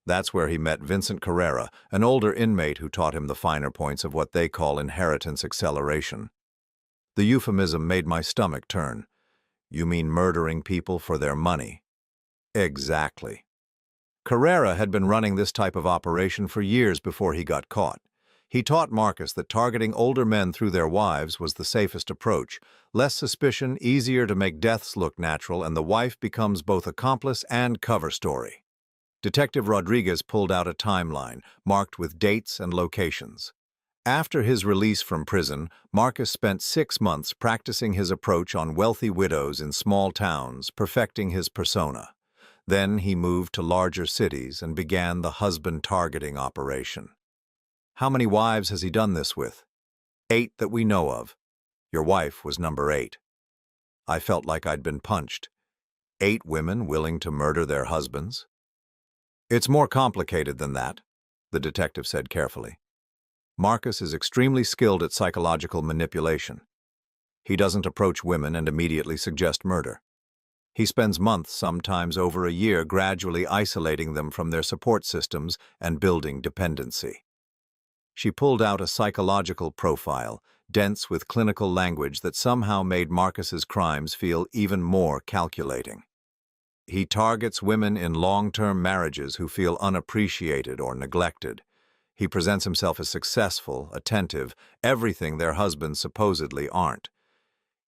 That's where he met Vincent Carrera, an older inmate who taught him the finer points of what they call inheritance acceleration. The euphemism made my stomach turn. You mean murdering people for their money? Exactly. Carrera had been running this type of operation for years before he got caught. He taught Marcus that targeting older men through their wives was the safest approach. Less suspicion, easier to make deaths look natural, and the wife becomes both accomplice and cover story. Detective Rodriguez pulled out a timeline, marked with dates and locations. After his release from prison, Marcus spent 6 months practicing his approach on wealthy widows in small towns, perfecting his persona. Then he moved to larger cities and began the husband targeting operation. How many wives has he done this with? 8 that we know of. Your wife was number 8. I felt like I'd been punched. 8 women willing to murder their husbands? It's more complicated than that, the detective said carefully. Marcus is extremely skilled at psychological manipulation. He doesn't approach women and immediately suggest murder. He spends months, sometimes over a year, gradually isolating them from their support systems and building dependency. She pulled out a psychological profile, dense with clinical language that somehow made Marcus's crimes feel even more calculating. He targets women in long-term marriages who feel unappreciated or neglected. He presents himself as successful, attentive, everything their husbands supposedly aren't.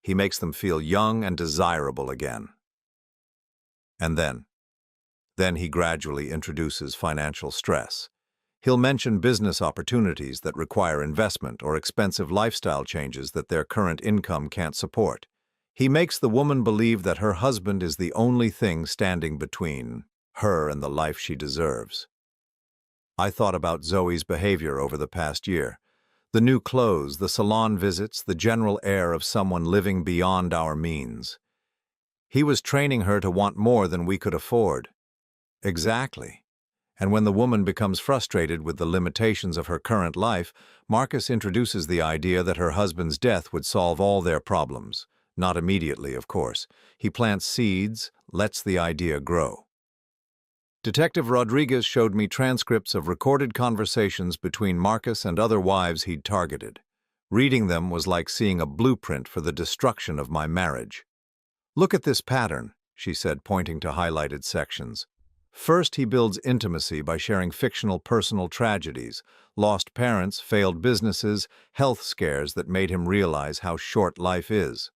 He makes them feel young and desirable again. And then he gradually introduces financial stress. He'll mention business opportunities that require investment or expensive lifestyle changes that their current income can't support. He makes the woman believe that her husband is the only thing standing between her and the life she deserves. I thought about Zoe's behavior over the past year. The new clothes, the salon visits, the general air of someone living beyond our means. He was training her to want more than we could afford. Exactly. And when the woman becomes frustrated with the limitations of her current life, Marcus introduces the idea that her husband's death would solve all their problems. Not immediately, of course. He plants seeds, lets the idea grow. Detective Rodriguez showed me transcripts of recorded conversations between Marcus and other wives he'd targeted. Reading them was like seeing a blueprint for the destruction of my marriage. Look at this pattern, she said, pointing to highlighted sections. First, he builds intimacy by sharing fictional personal tragedies, lost parents, failed businesses, health scares that made him realize how short life is.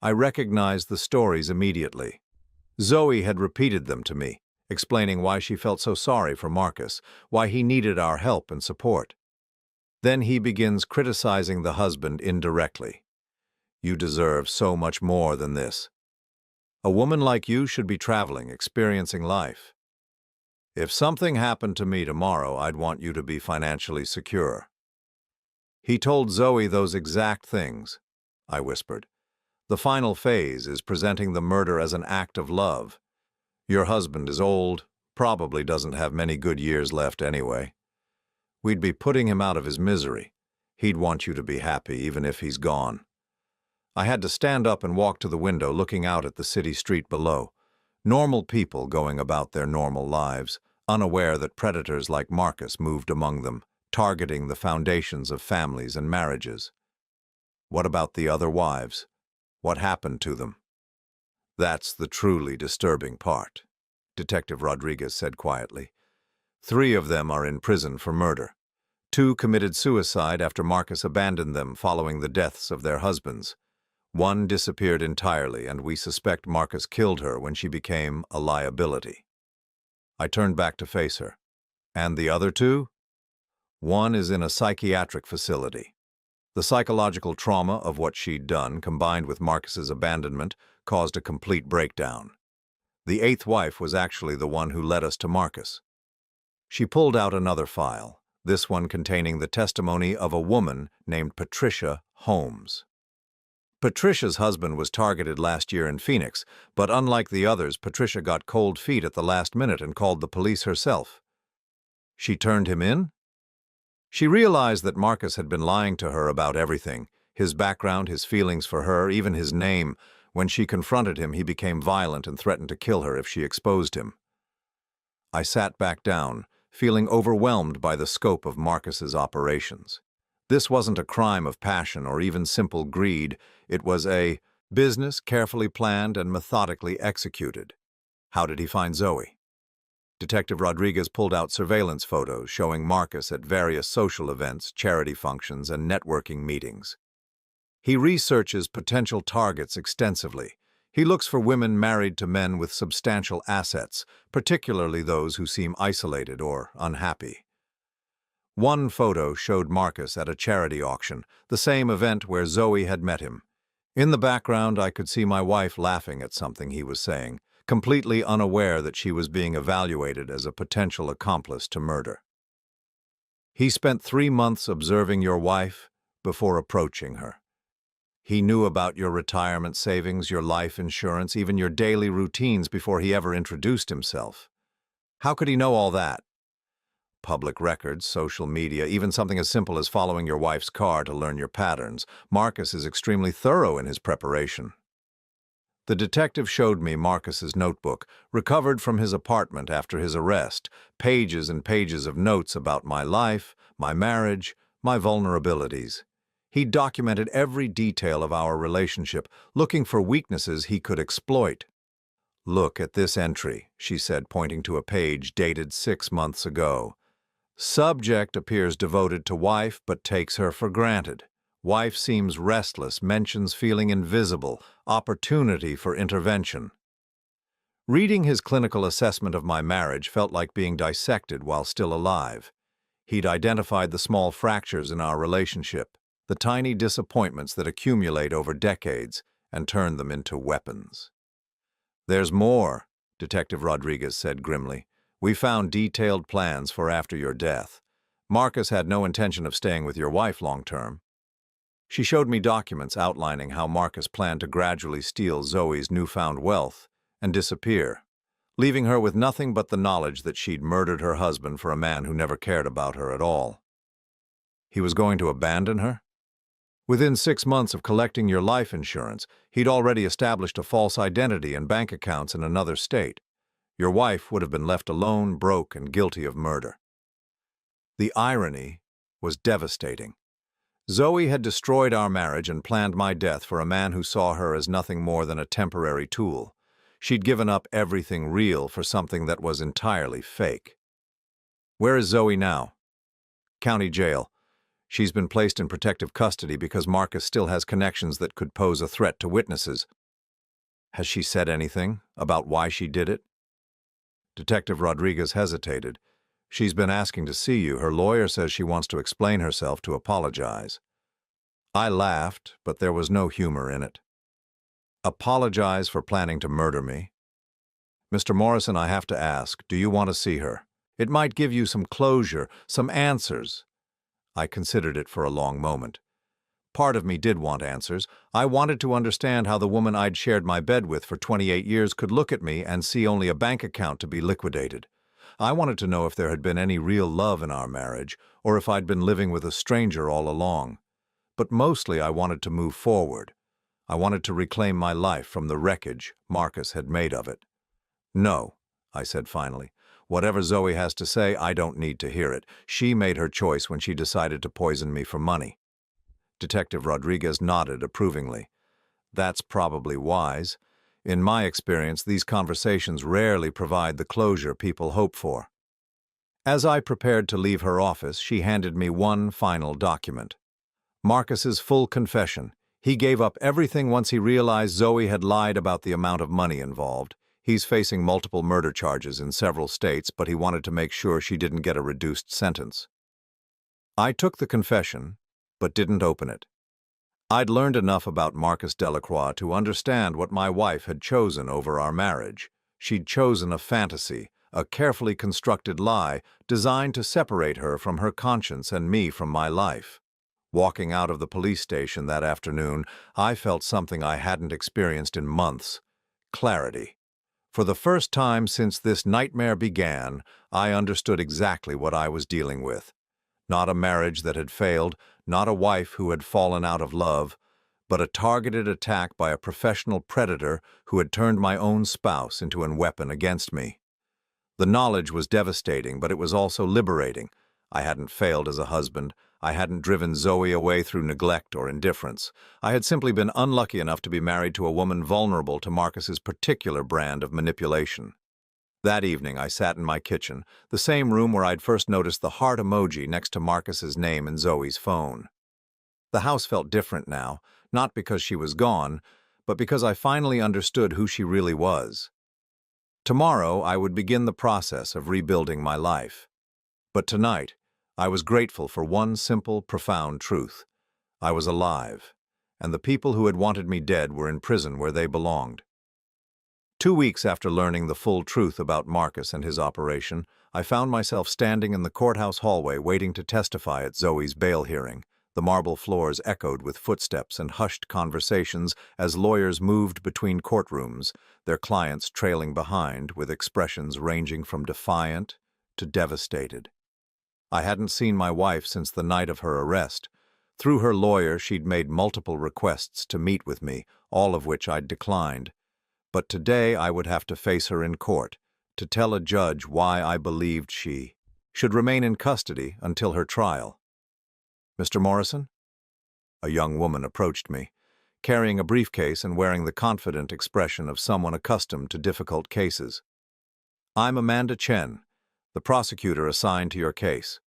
I recognized the stories immediately. Zoe had repeated them to me, explaining why she felt so sorry for Marcus, why he needed our help and support. Then he begins criticizing the husband indirectly. You deserve so much more than this. A woman like you should be traveling, experiencing life. If something happened to me tomorrow, I'd want you to be financially secure. He told Zoe those exact things, I whispered. The final phase is presenting the murder as an act of love. Your husband is old, probably doesn't have many good years left anyway. We'd be putting him out of his misery. He'd want you to be happy even if he's gone. I had to stand up and walk to the window looking out at the city street below. Normal people going about their normal lives, unaware that predators like Marcus moved among them, targeting the foundations of families and marriages. What about the other wives? What happened to them? That's the truly disturbing part, Detective Rodriguez said quietly. 3 of them are in prison for murder. 2 committed suicide after Marcus abandoned them following the deaths of their husbands. 1 disappeared entirely, and we suspect Marcus killed her when she became a liability. I turned back to face her. And the other 2? 1 is in a psychiatric facility. The psychological trauma of what she'd done, combined with Marcus's abandonment, caused a complete breakdown. The 8th wife was actually the one who led us to Marcus. She pulled out another file, this one containing the testimony of a woman named Patricia Holmes. Patricia's husband was targeted last year in Phoenix, but unlike the others, Patricia got cold feet at the last minute and called the police herself. She turned him in? She realized that Marcus had been lying to her about everything, his background, his feelings for her, even his name. When she confronted him, he became violent and threatened to kill her if she exposed him. I sat back down, feeling overwhelmed by the scope of Marcus's operations. This wasn't a crime of passion or even simple greed. It was a business carefully planned and methodically executed. How did he find Zoe? Detective Rodriguez pulled out surveillance photos showing Marcus at various social events, charity functions, and networking meetings. He researches potential targets extensively. He looks for women married to men with substantial assets, particularly those who seem isolated or unhappy. One photo showed Marcus at a charity auction, the same event where Zoe had met him. In the background, I could see my wife laughing at something he was saying, completely unaware that she was being evaluated as a potential accomplice to murder. He spent 3 months observing your wife before approaching her. He knew about your retirement savings, your life insurance, even your daily routines before he ever introduced himself. How could he know all that? Public records, social media, even something as simple as following your wife's car to learn your patterns. Marcus is extremely thorough in his preparation. The detective showed me Marcus's notebook, recovered from his apartment after his arrest, pages and pages of notes about my life, my marriage, my vulnerabilities. He documented every detail of our relationship, looking for weaknesses he could exploit. Look at this entry, she said, pointing to a page dated 6 months ago. Subject appears devoted to wife but takes her for granted. Wife seems restless, mentions feeling invisible, opportunity for intervention. Reading his clinical assessment of my marriage felt like being dissected while still alive. He'd identified the small fractures in our relationship, the tiny disappointments that accumulate over decades, and turned them into weapons. There's more, Detective Rodriguez said grimly. We found detailed plans for after your death. Marcus had no intention of staying with your wife long-term. She showed me documents outlining how Marcus planned to gradually steal Zoe's newfound wealth and disappear, leaving her with nothing but the knowledge that she'd murdered her husband for a man who never cared about her at all. He was going to abandon her? Within 6 months of collecting your life insurance, he'd already established a false identity and bank accounts in another state. Your wife would have been left alone, broke, and guilty of murder. The irony was devastating. Zoe had destroyed our marriage and planned my death for a man who saw her as nothing more than a temporary tool. She'd given up everything real for something that was entirely fake. Where is Zoe now? County jail. She's been placed in protective custody because Marcus still has connections that could pose a threat to witnesses. Has she said anything about why she did it? Detective Rodriguez hesitated. She's been asking to see you. Her lawyer says she wants to explain herself, to apologize. I laughed, but there was no humor in it. Apologize for planning to murder me? Mr. Morrison, I have to ask, do you want to see her? It might give you some closure, some answers. I considered it for a long moment. Part of me did want answers. I wanted to understand how the woman I'd shared my bed with for 28 years could look at me and see only a bank account to be liquidated. I wanted to know if there had been any real love in our marriage, or if I'd been living with a stranger all along. But mostly I wanted to move forward. I wanted to reclaim my life from the wreckage Marcus had made of it. No, I said finally. Whatever Zoe has to say, I don't need to hear it. She made her choice when she decided to poison me for money. Detective Rodriguez nodded approvingly. That's probably wise. In my experience, these conversations rarely provide the closure people hope for. As I prepared to leave her office, she handed me one final document. Marcus's full confession. He gave up everything once he realized Zoe had lied about the amount of money involved. He's facing multiple murder charges in several states, but he wanted to make sure she didn't get a reduced sentence. I took the confession, but didn't open it. I'd learned enough about Marcus Delacroix to understand what my wife had chosen over our marriage. She'd chosen a fantasy, a carefully constructed lie designed to separate her from her conscience and me from my life. Walking out of the police station that afternoon, I felt something I hadn't experienced in months: clarity. For the first time since this nightmare began, I understood exactly what I was dealing with. Not a marriage that had failed, not a wife who had fallen out of love, but a targeted attack by a professional predator who had turned my own spouse into a weapon against me. The knowledge was devastating, but it was also liberating. I hadn't failed as a husband. I hadn't driven Zoe away through neglect or indifference. I had simply been unlucky enough to be married to a woman vulnerable to Marcus's particular brand of manipulation. That evening, I sat in my kitchen, the same room where I'd first noticed the heart emoji next to Marcus's name in Zoe's phone. The house felt different now, not because she was gone, but because I finally understood who she really was. Tomorrow, I would begin the process of rebuilding my life. But tonight, I was grateful for one simple, profound truth. I was alive, and the people who had wanted me dead were in prison where they belonged. 2 weeks after learning the full truth about Marcus and his operation, I found myself standing in the courthouse hallway waiting to testify at Zoe's bail hearing. The marble floors echoed with footsteps and hushed conversations as lawyers moved between courtrooms, their clients trailing behind with expressions ranging from defiant to devastated. I hadn't seen my wife since the night of her arrest. Through her lawyer, she'd made multiple requests to meet with me, all of which I'd declined. But today I would have to face her in court, to tell a judge why I believed she should remain in custody until her trial. "Mr. Morrison?" A young woman approached me, carrying a briefcase and wearing the confident expression of someone accustomed to difficult cases. "I'm Amanda Chen, the prosecutor assigned to your case."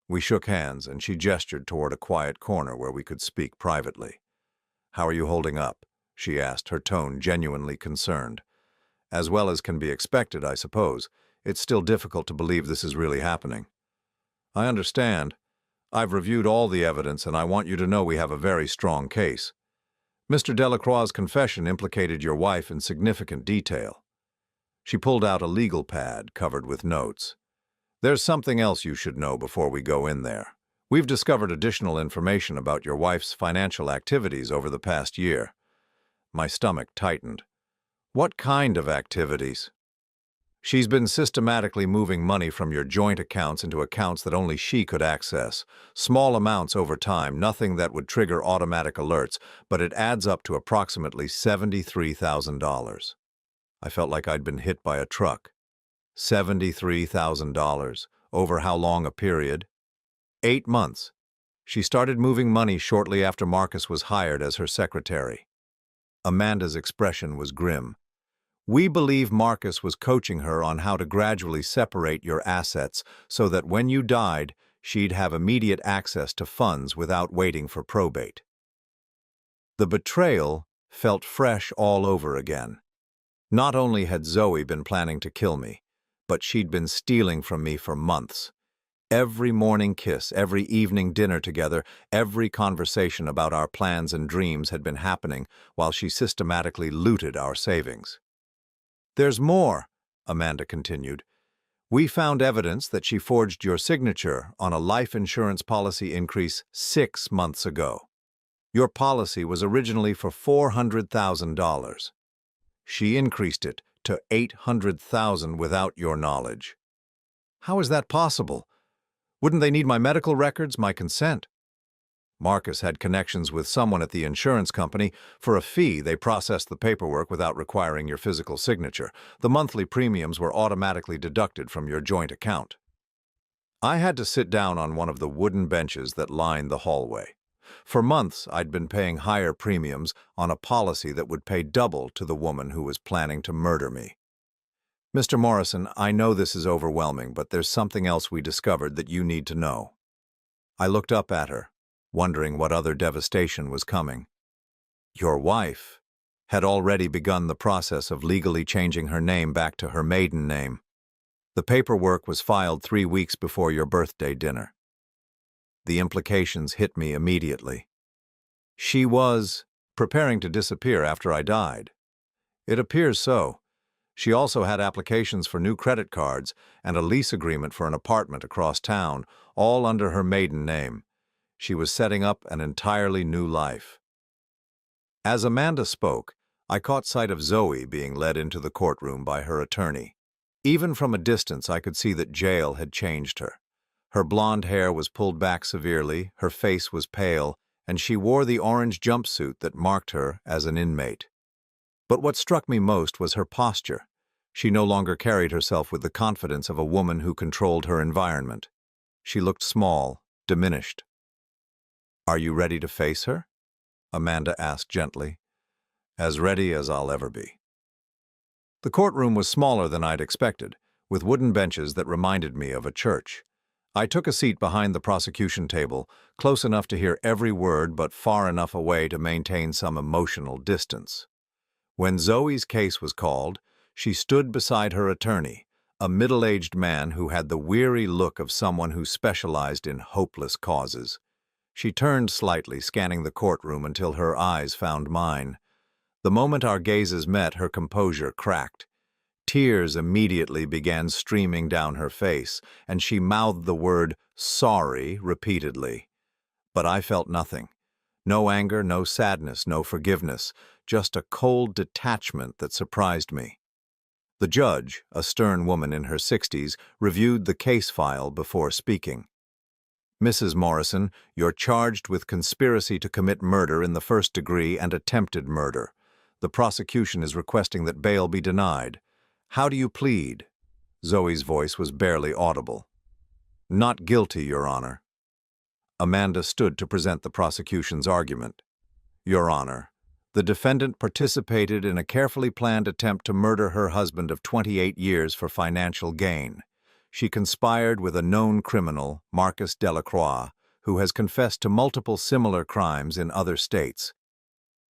We shook hands, and she gestured toward a quiet corner where we could speak privately. "How are you holding up?" she asked, her tone genuinely concerned. "As well as can be expected, I suppose. It's still difficult to believe this is really happening." "I understand. I've reviewed all the evidence, and I want you to know we have a very strong case. Mr. Delacroix's confession implicated your wife in significant detail." She pulled out a legal pad covered with notes. "There's something else you should know before we go in there. We've discovered additional information about your wife's financial activities over the past year." My stomach tightened. "What kind of activities?" "She's been systematically moving money from your joint accounts into accounts that only she could access. Small amounts over time, nothing that would trigger automatic alerts, but it adds up to approximately $73,000. I felt like I'd been hit by a truck. $73,000. Over how long a period? 8 months. She started moving money shortly after Marcus was hired as her secretary. Amanda's expression was grim. "We believe Marcus was coaching her on how to gradually separate your assets so that when you died, she'd have immediate access to funds without waiting for probate." The betrayal felt fresh all over again. Not only had Zoe been planning to kill me, but she'd been stealing from me for months. Every morning kiss, every evening dinner together, every conversation about our plans and dreams had been happening while she systematically looted our savings. "There's more," Amanda continued. "We found evidence that she forged your signature on a life insurance policy increase 6 months ago. Your policy was originally for $400,000. She increased it to $800,000 without your knowledge." "How is that possible? Wouldn't they need my medical records, my consent?" "Marcus had connections with someone at the insurance company. For a fee, they processed the paperwork without requiring your physical signature. The monthly premiums were automatically deducted from your joint account." I had to sit down on one of the wooden benches that lined the hallway. For months, I'd been paying higher premiums on a policy that would pay double to the woman who was planning to murder me. Mr. Morrison, I know this is overwhelming, but there's something else we discovered that you need to know. I looked up at her, wondering what other devastation was coming. Your wife had already begun the process of legally changing her name back to her maiden name. The paperwork was filed 3 weeks before your birthday dinner. The implications hit me immediately. She was preparing to disappear after I died. It appears so. She also had applications for new credit cards and a lease agreement for an apartment across town, all under her maiden name. She was setting up an entirely new life. As Amanda spoke, I caught sight of Zoe being led into the courtroom by her attorney. Even from a distance, I could see that jail had changed her. Her blonde hair was pulled back severely, her face was pale, and she wore the orange jumpsuit that marked her as an inmate. But what struck me most was her posture. She no longer carried herself with the confidence of a woman who controlled her environment. She looked small, diminished. "Are you ready to face her?" Amanda asked gently. "As ready as I'll ever be." The courtroom was smaller than I'd expected, with wooden benches that reminded me of a church. I took a seat behind the prosecution table, close enough to hear every word but far enough away to maintain some emotional distance. When Zoe's case was called, she stood beside her attorney, a middle-aged man who had the weary look of someone who specialized in hopeless causes. She turned slightly, scanning the courtroom until her eyes found mine. The moment our gazes met, her composure cracked. Tears immediately began streaming down her face, and she mouthed the word "sorry" repeatedly. But I felt nothing. No anger, no sadness, no forgiveness, just a cold detachment that surprised me. The judge, a stern woman in her 60s, reviewed the case file before speaking. "Mrs. Morrison, you're charged with conspiracy to commit murder in the first degree and attempted murder. The prosecution is requesting that bail be denied. How do you plead?" Zoe's voice was barely audible. "Not guilty, Your Honor." Amanda stood to present the prosecution's argument. "Your Honor, the defendant participated in a carefully planned attempt to murder her husband of 28 years for financial gain. She conspired with a known criminal, Marcus Delacroix, who has confessed to multiple similar crimes in other states."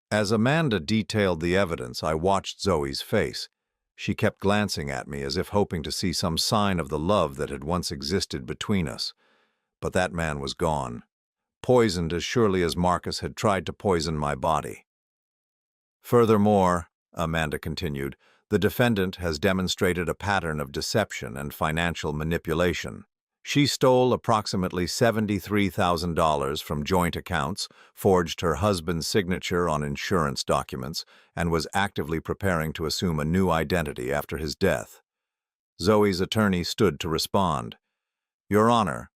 As Amanda detailed the evidence, I watched Zoe's face. She kept glancing at me as if hoping to see some sign of the love that had once existed between us. But that man was gone, poisoned as surely as Marcus had tried to poison my body. "Furthermore," Amanda continued, "the defendant has demonstrated a pattern of deception and financial manipulation. She stole approximately $73,000 from joint accounts, forged her husband's signature on insurance documents, and was actively preparing to assume a new identity after his death." Zoe's attorney stood to respond. "Your Honor,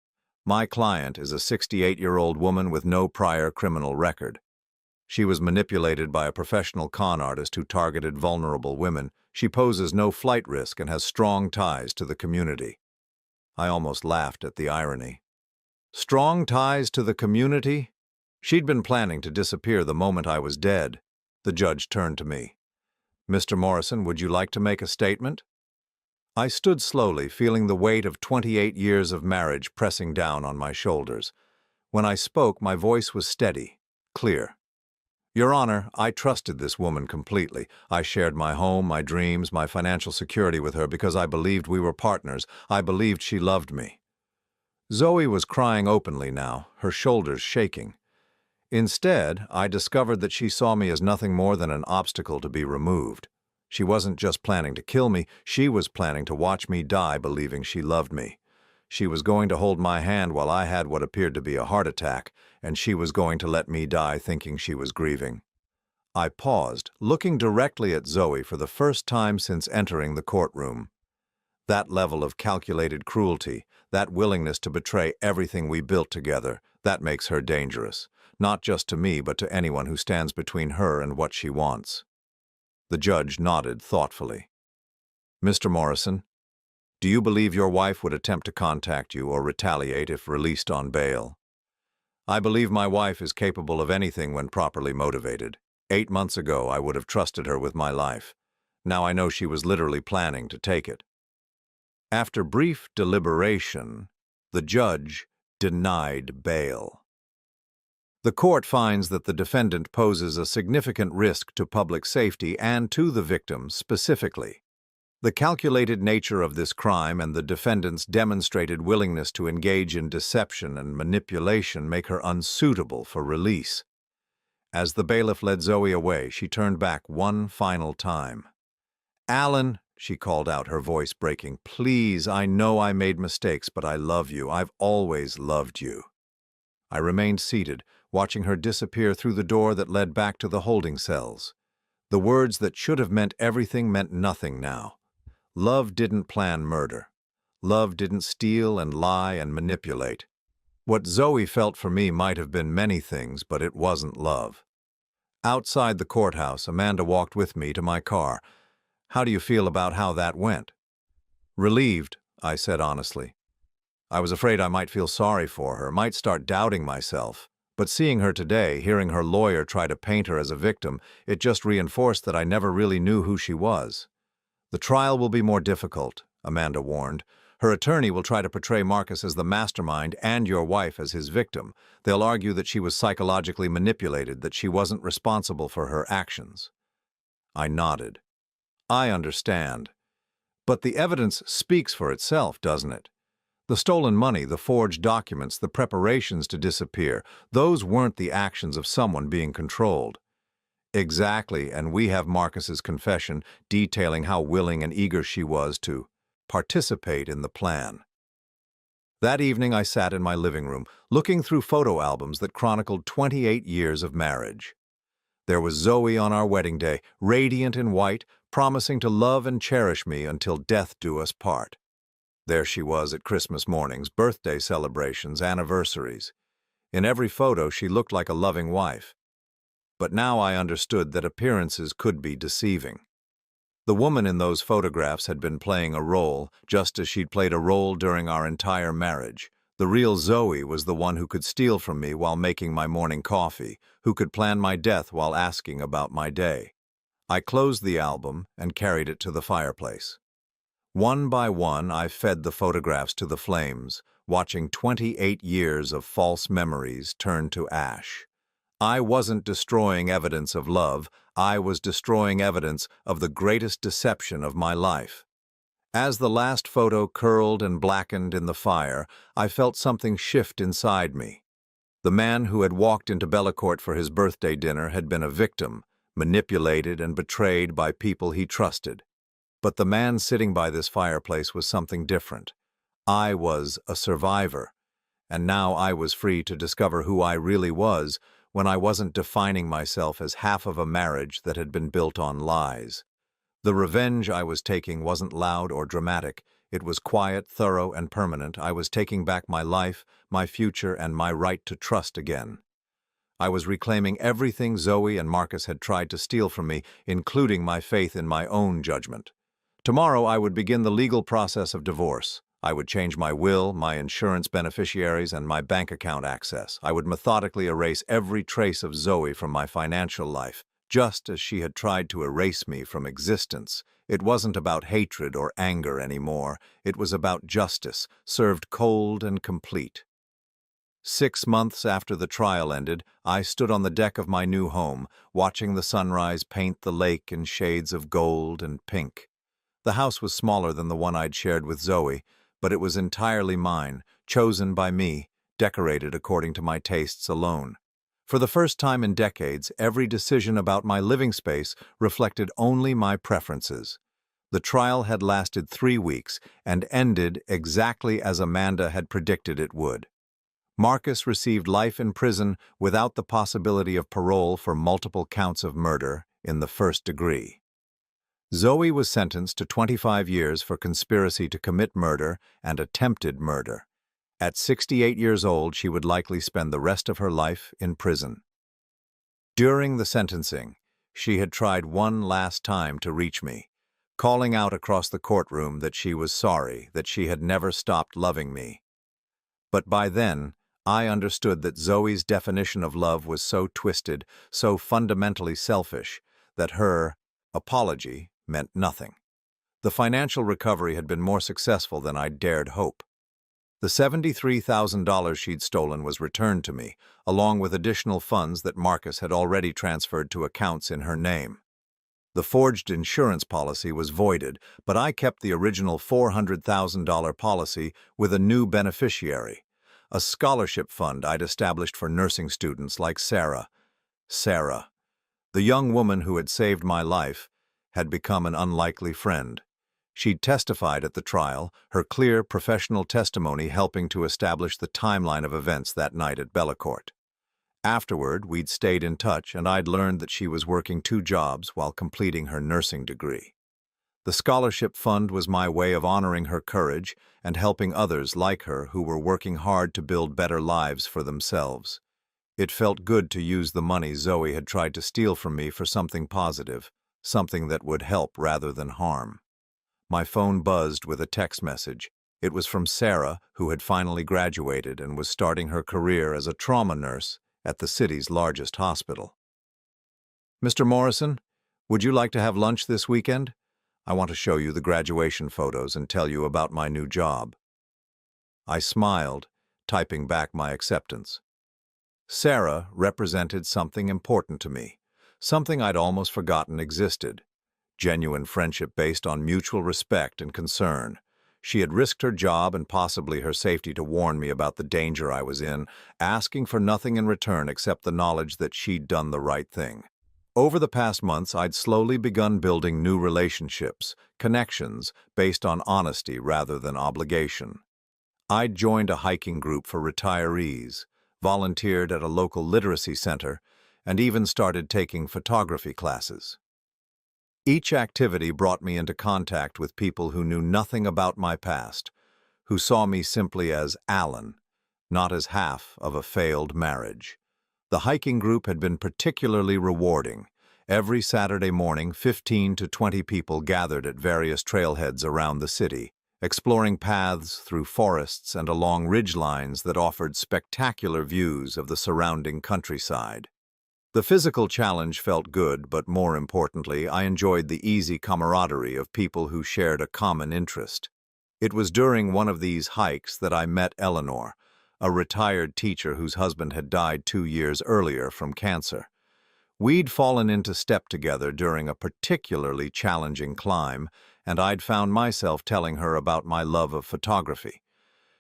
my client is a 68-year-old woman with no prior criminal record. She was manipulated by a professional con artist who targeted vulnerable women. She poses no flight risk and has strong ties to the community." I almost laughed at the irony. Strong ties to the community? She'd been planning to disappear the moment I was dead. The judge turned to me. "Mr. Morrison, would you like to make a statement?" I stood slowly, feeling the weight of 28 years of marriage pressing down on my shoulders. When I spoke, my voice was steady, clear. "Your Honor, I trusted this woman completely. I shared my home, my dreams, my financial security with her because I believed we were partners. I believed she loved me." Zoe was crying openly now, her shoulders shaking. Instead, I discovered that she saw me as nothing more than an obstacle to be removed. She wasn't just planning to kill me, she was planning to watch me die believing she loved me. She was going to hold my hand while I had what appeared to be a heart attack, and she was going to let me die thinking she was grieving. I paused, looking directly at Zoe for the first time since entering the courtroom. That level of calculated cruelty, that willingness to betray everything we built together, that makes her dangerous, not just to me but to anyone who stands between her and what she wants. The judge nodded thoughtfully. "Mr. Morrison, do you believe your wife would attempt to contact you or retaliate if released on bail?" I believe my wife is capable of anything when properly motivated. 8 months ago, I would have trusted her with my life. Now I know she was literally planning to take it. After brief deliberation, the judge denied bail. The court finds that the defendant poses a significant risk to public safety and to the victim specifically. The calculated nature of this crime and the defendant's demonstrated willingness to engage in deception and manipulation make her unsuitable for release. As the bailiff led Zoe away, she turned back one final time. "Alan," she called out, her voice breaking, "please, I know I made mistakes, but I love you. I've always loved you." I remained seated, watching her disappear through the door that led back to the holding cells. The words that should have meant everything meant nothing now. Love didn't plan murder. Love didn't steal and lie and manipulate. What Zoe felt for me might have been many things, but it wasn't love. Outside the courthouse, Amanda walked with me to my car. "How do you feel about how that went?" "Relieved," I said honestly. I was afraid I might feel sorry for her, might start doubting myself. But seeing her today, hearing her lawyer try to paint her as a victim, it just reinforced that I never really knew who she was. "The trial will be more difficult," Amanda warned. "Her attorney will try to portray Marcus as the mastermind and your wife as his victim. They'll argue that she was psychologically manipulated, that she wasn't responsible for her actions." I nodded. "I understand. But the evidence speaks for itself, doesn't it? The stolen money, the forged documents, the preparations to disappear, those weren't the actions of someone being controlled." "Exactly, and we have Marcus's confession detailing how willing and eager she was to participate in the plan." That evening I sat in my living room, looking through photo albums that chronicled 28 years of marriage. There was Zoe on our wedding day, radiant in white, promising to love and cherish me until death do us part. There she was at Christmas mornings, birthday celebrations, anniversaries. In every photo, she looked like a loving wife. But now I understood that appearances could be deceiving. The woman in those photographs had been playing a role, just as she'd played a role during our entire marriage. The real Zoe was the one who could steal from me while making my morning coffee, who could plan my death while asking about my day. I closed the album and carried it to the fireplace. One by one, I fed the photographs to the flames, watching 28 years of false memories turn to ash. I wasn't destroying evidence of love, I was destroying evidence of the greatest deception of my life. As the last photo curled and blackened in the fire, I felt something shift inside me. The man who had walked into Bellacourt for his birthday dinner had been a victim, manipulated and betrayed by people he trusted. But the man sitting by this fireplace was something different. I was a survivor, and now I was free to discover who I really was when I wasn't defining myself as half of a marriage that had been built on lies. The revenge I was taking wasn't loud or dramatic. It was quiet, thorough, and permanent. I was taking back my life, my future, and my right to trust again. I was reclaiming everything Zoe and Marcus had tried to steal from me, including my faith in my own judgment. Tomorrow I would begin the legal process of divorce. I would change my will, my insurance beneficiaries, and my bank account access. I would methodically erase every trace of Zoe from my financial life, just as she had tried to erase me from existence. It wasn't about hatred or anger anymore. It was about justice, served cold and complete. 6 months after the trial ended, I stood on the deck of my new home, watching the sunrise paint the lake in shades of gold and pink. The house was smaller than the one I'd shared with Zoe, but it was entirely mine, chosen by me, decorated according to my tastes alone. For the first time in decades, every decision about my living space reflected only my preferences. The trial had lasted 3 weeks and ended exactly as Amanda had predicted it would. Marcus received life in prison without the possibility of parole for multiple counts of murder in the first degree. Zoe was sentenced to 25 years for conspiracy to commit murder and attempted murder. At 68 years old, she would likely spend the rest of her life in prison. During the sentencing, she had tried one last time to reach me, calling out across the courtroom that she was sorry, that she had never stopped loving me. But by then, I understood that Zoe's definition of love was so twisted, so fundamentally selfish, that her apology meant nothing. The financial recovery had been more successful than I'd dared hope. The $73,000 she'd stolen was returned to me, along with additional funds that Marcus had already transferred to accounts in her name. The forged insurance policy was voided, but I kept the original $400,000 policy with a new beneficiary, a scholarship fund I'd established for nursing students like Sarah. Sarah, the young woman who had saved my life, had become an unlikely friend. She'd testified at the trial, her clear professional testimony helping to establish the timeline of events that night at Bellecourt. Afterward, we'd stayed in touch, and I'd learned that she was working 2 jobs while completing her nursing degree. The scholarship fund was my way of honoring her courage and helping others like her who were working hard to build better lives for themselves. It felt good to use the money Zoe had tried to steal from me for something positive, something that would help rather than harm. My phone buzzed with a text message. It was from Sarah, who had finally graduated and was starting her career as a trauma nurse at the city's largest hospital. "Mr. Morrison, would you like to have lunch this weekend? I want to show you the graduation photos and tell you about my new job." I smiled, typing back my acceptance. Sarah represented something important to me, something I'd almost forgotten existed. Genuine friendship based on mutual respect and concern. She had risked her job and possibly her safety to warn me about the danger I was in, asking for nothing in return except the knowledge that she'd done the right thing. Over the past months, I'd slowly begun building new relationships, connections, based on honesty rather than obligation. I'd joined a hiking group for retirees, volunteered at a local literacy center, and even started taking photography classes. Each activity brought me into contact with people who knew nothing about my past, who saw me simply as Alan, not as half of a failed marriage. The hiking group had been particularly rewarding. Every Saturday morning, 15 to 20 people gathered at various trailheads around the city, exploring paths through forests and along ridgelines that offered spectacular views of the surrounding countryside. The physical challenge felt good, but more importantly, I enjoyed the easy camaraderie of people who shared a common interest. It was during one of these hikes that I met Eleanor, a retired teacher whose husband had died 2 years earlier from cancer. We'd fallen into step together during a particularly challenging climb, and I'd found myself telling her about my love of photography.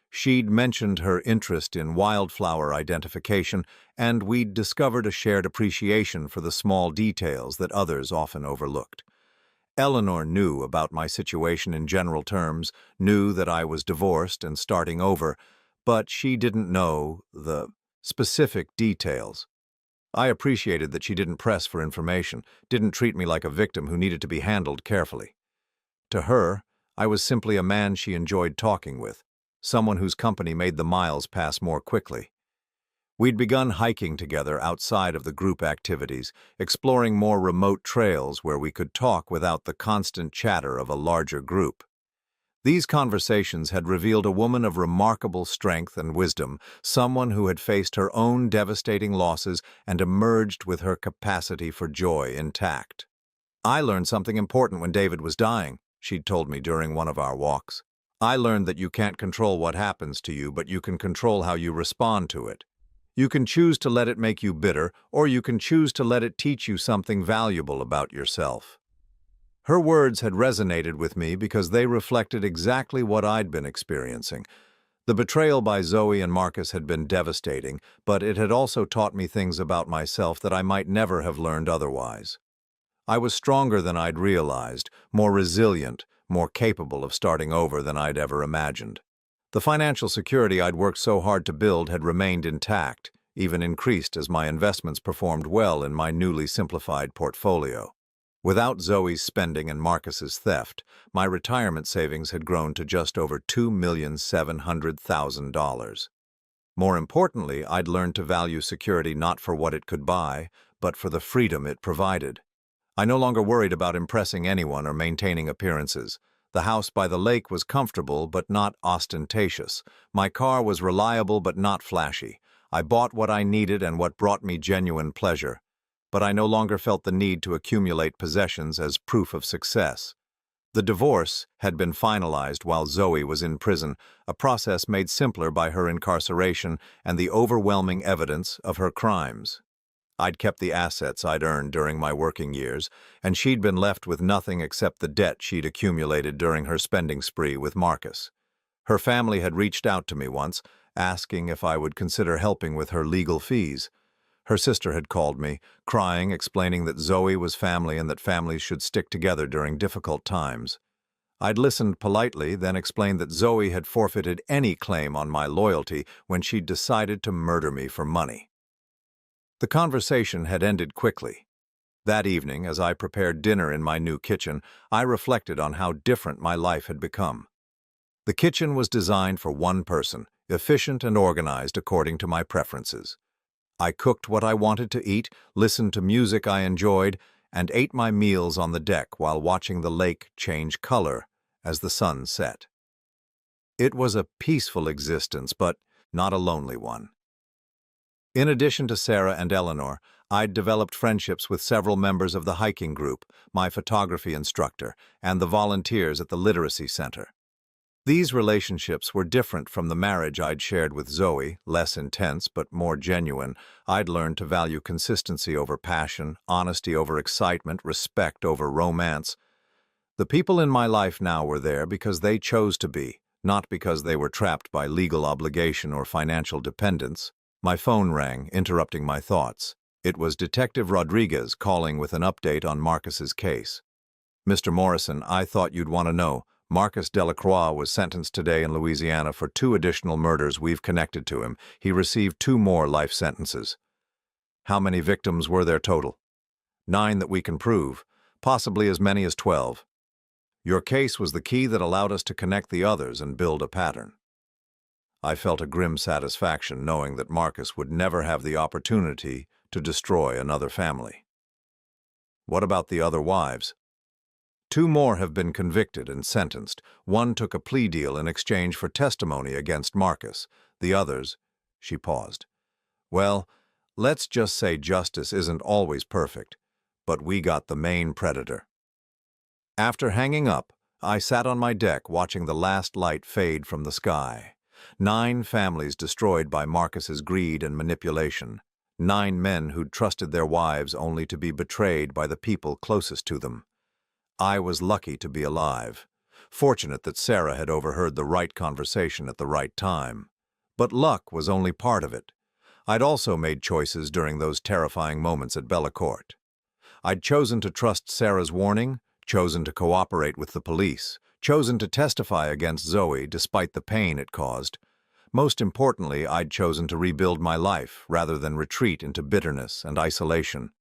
She'd mentioned her interest in wildflower identification, and we'd discovered a shared appreciation for the small details that others often overlooked. Eleanor knew about my situation in general terms, knew that I was divorced and starting over, but she didn't know the specific details. I appreciated that she didn't press for information, didn't treat me like a victim who needed to be handled carefully. To her, I was simply a man she enjoyed talking with, someone whose company made the miles pass more quickly. We'd begun hiking together outside of the group activities, exploring more remote trails where we could talk without the constant chatter of a larger group. These conversations had revealed a woman of remarkable strength and wisdom, someone who had faced her own devastating losses and emerged with her capacity for joy intact. "I learned something important when David was dying," she'd told me during one of our walks. "I learned that you can't control what happens to you, but you can control how you respond to it. You can choose to let it make you bitter, or you can choose to let it teach you something valuable about yourself." Her words had resonated with me because they reflected exactly what I'd been experiencing. The betrayal by Zoe and Marcus had been devastating, but it had also taught me things about myself that I might never have learned otherwise. I was stronger than I'd realized, more resilient, more capable of starting over than I'd ever imagined. The financial security I'd worked so hard to build had remained intact, even increased as my investments performed well in my newly simplified portfolio. Without Zoe's spending and Marcus's theft, my retirement savings had grown to just over $2,700,000. More importantly, I'd learned to value security not for what it could buy, but for the freedom it provided. I no longer worried about impressing anyone or maintaining appearances. The house by the lake was comfortable but not ostentatious. My car was reliable but not flashy. I bought what I needed and what brought me genuine pleasure. But I no longer felt the need to accumulate possessions as proof of success. The divorce had been finalized while Zoe was in prison, a process made simpler by her incarceration and the overwhelming evidence of her crimes. I'd kept the assets I'd earned during my working years, and she'd been left with nothing except the debt she'd accumulated during her spending spree with Marcus. Her family had reached out to me once, asking if I would consider helping with her legal fees. Her sister had called me, crying, explaining that Zoe was family and that families should stick together during difficult times. I'd listened politely, then explained that Zoe had forfeited any claim on my loyalty when she'd decided to murder me for money. The conversation had ended quickly. That evening, as I prepared dinner in my new kitchen, I reflected on how different my life had become. The kitchen was designed for one person, efficient and organized according to my preferences. I cooked what I wanted to eat, listened to music I enjoyed, and ate my meals on the deck while watching the lake change color as the sun set. It was a peaceful existence, but not a lonely one. In addition to Sarah and Eleanor, I'd developed friendships with several members of the hiking group, my photography instructor, and the volunteers at the literacy center. These relationships were different from the marriage I'd shared with Zoe, less intense but more genuine. I'd learned to value consistency over passion, honesty over excitement, respect over romance. The people in my life now were there because they chose to be, not because they were trapped by legal obligation or financial dependence. My phone rang, interrupting my thoughts. It was Detective Rodriguez calling with an update on Marcus's case. "Mr. Morrison, I thought you'd want to know. Marcus Delacroix was sentenced today in Louisiana for 2 additional murders we've connected to him. He received 2 more life sentences." "How many victims were there total?" 9 that we can prove, possibly as many as 12. Your case was the key that allowed us to connect the others and build a pattern. I felt a grim satisfaction knowing that Marcus would never have the opportunity to destroy another family. "What about the other wives?" 2 more have been convicted and sentenced. 1 took a plea deal in exchange for testimony against Marcus. The others, she paused. "Well, let's just say justice isn't always perfect, but we got the main predator." After hanging up, I sat on my deck watching the last light fade from the sky. 9 families destroyed by Marcus's greed and manipulation. 9 men who'd trusted their wives only to be betrayed by the people closest to them. I was lucky to be alive, fortunate that Sarah had overheard the right conversation at the right time. But luck was only part of it. I'd also made choices during those terrifying moments at Bellacourt. I'd chosen to trust Sarah's warning, chosen to cooperate with the police, chosen to testify against Zoe despite the pain it caused. Most importantly, I'd chosen to rebuild my life rather than retreat into bitterness and isolation.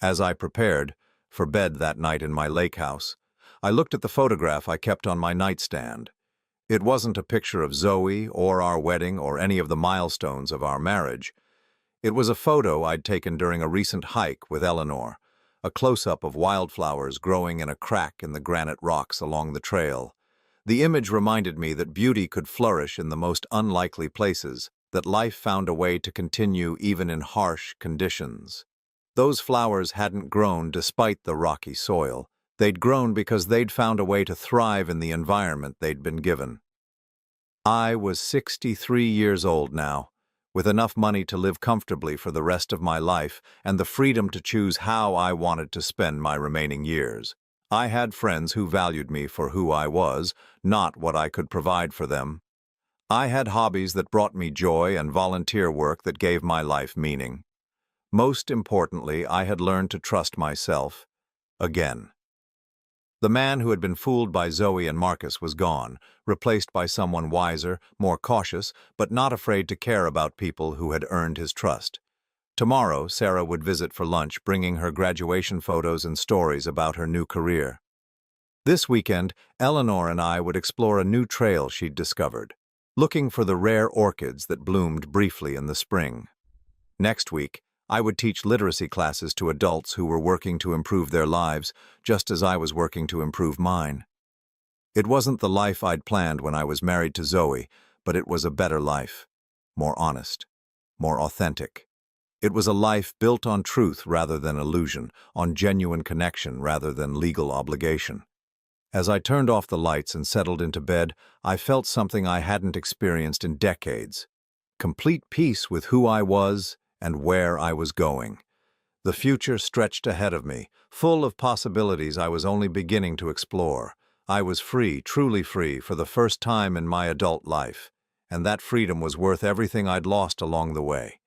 As I prepared for bed that night in my lake house, I looked at the photograph I kept on my nightstand. It wasn't a picture of Zoe or our wedding or any of the milestones of our marriage. It was a photo I'd taken during a recent hike with Eleanor, a close-up of wildflowers growing in a crack in the granite rocks along the trail. The image reminded me that beauty could flourish in the most unlikely places, that life found a way to continue even in harsh conditions. Those flowers hadn't grown despite the rocky soil. They'd grown because they'd found a way to thrive in the environment they'd been given. I was 63 years old now, with enough money to live comfortably for the rest of my life and the freedom to choose how I wanted to spend my remaining years. I had friends who valued me for who I was, not what I could provide for them. I had hobbies that brought me joy and volunteer work that gave my life meaning. Most importantly, I had learned to trust myself again. The man who had been fooled by Zoe and Marcus was gone, replaced by someone wiser, more cautious, but not afraid to care about people who had earned his trust. Tomorrow, Sarah would visit for lunch, bringing her graduation photos and stories about her new career. This weekend, Eleanor and I would explore a new trail she'd discovered, looking for the rare orchids that bloomed briefly in the spring. Next week, I would teach literacy classes to adults who were working to improve their lives, just as I was working to improve mine. It wasn't the life I'd planned when I was married to Zoe, but it was a better life. More honest. More authentic. It was a life built on truth rather than illusion, on genuine connection rather than legal obligation. As I turned off the lights and settled into bed, I felt something I hadn't experienced in decades. Complete peace with who I was and where I was going. The future stretched ahead of me, full of possibilities I was only beginning to explore. I was free, truly free, for the first time in my adult life, and that freedom was worth everything I'd lost along the way.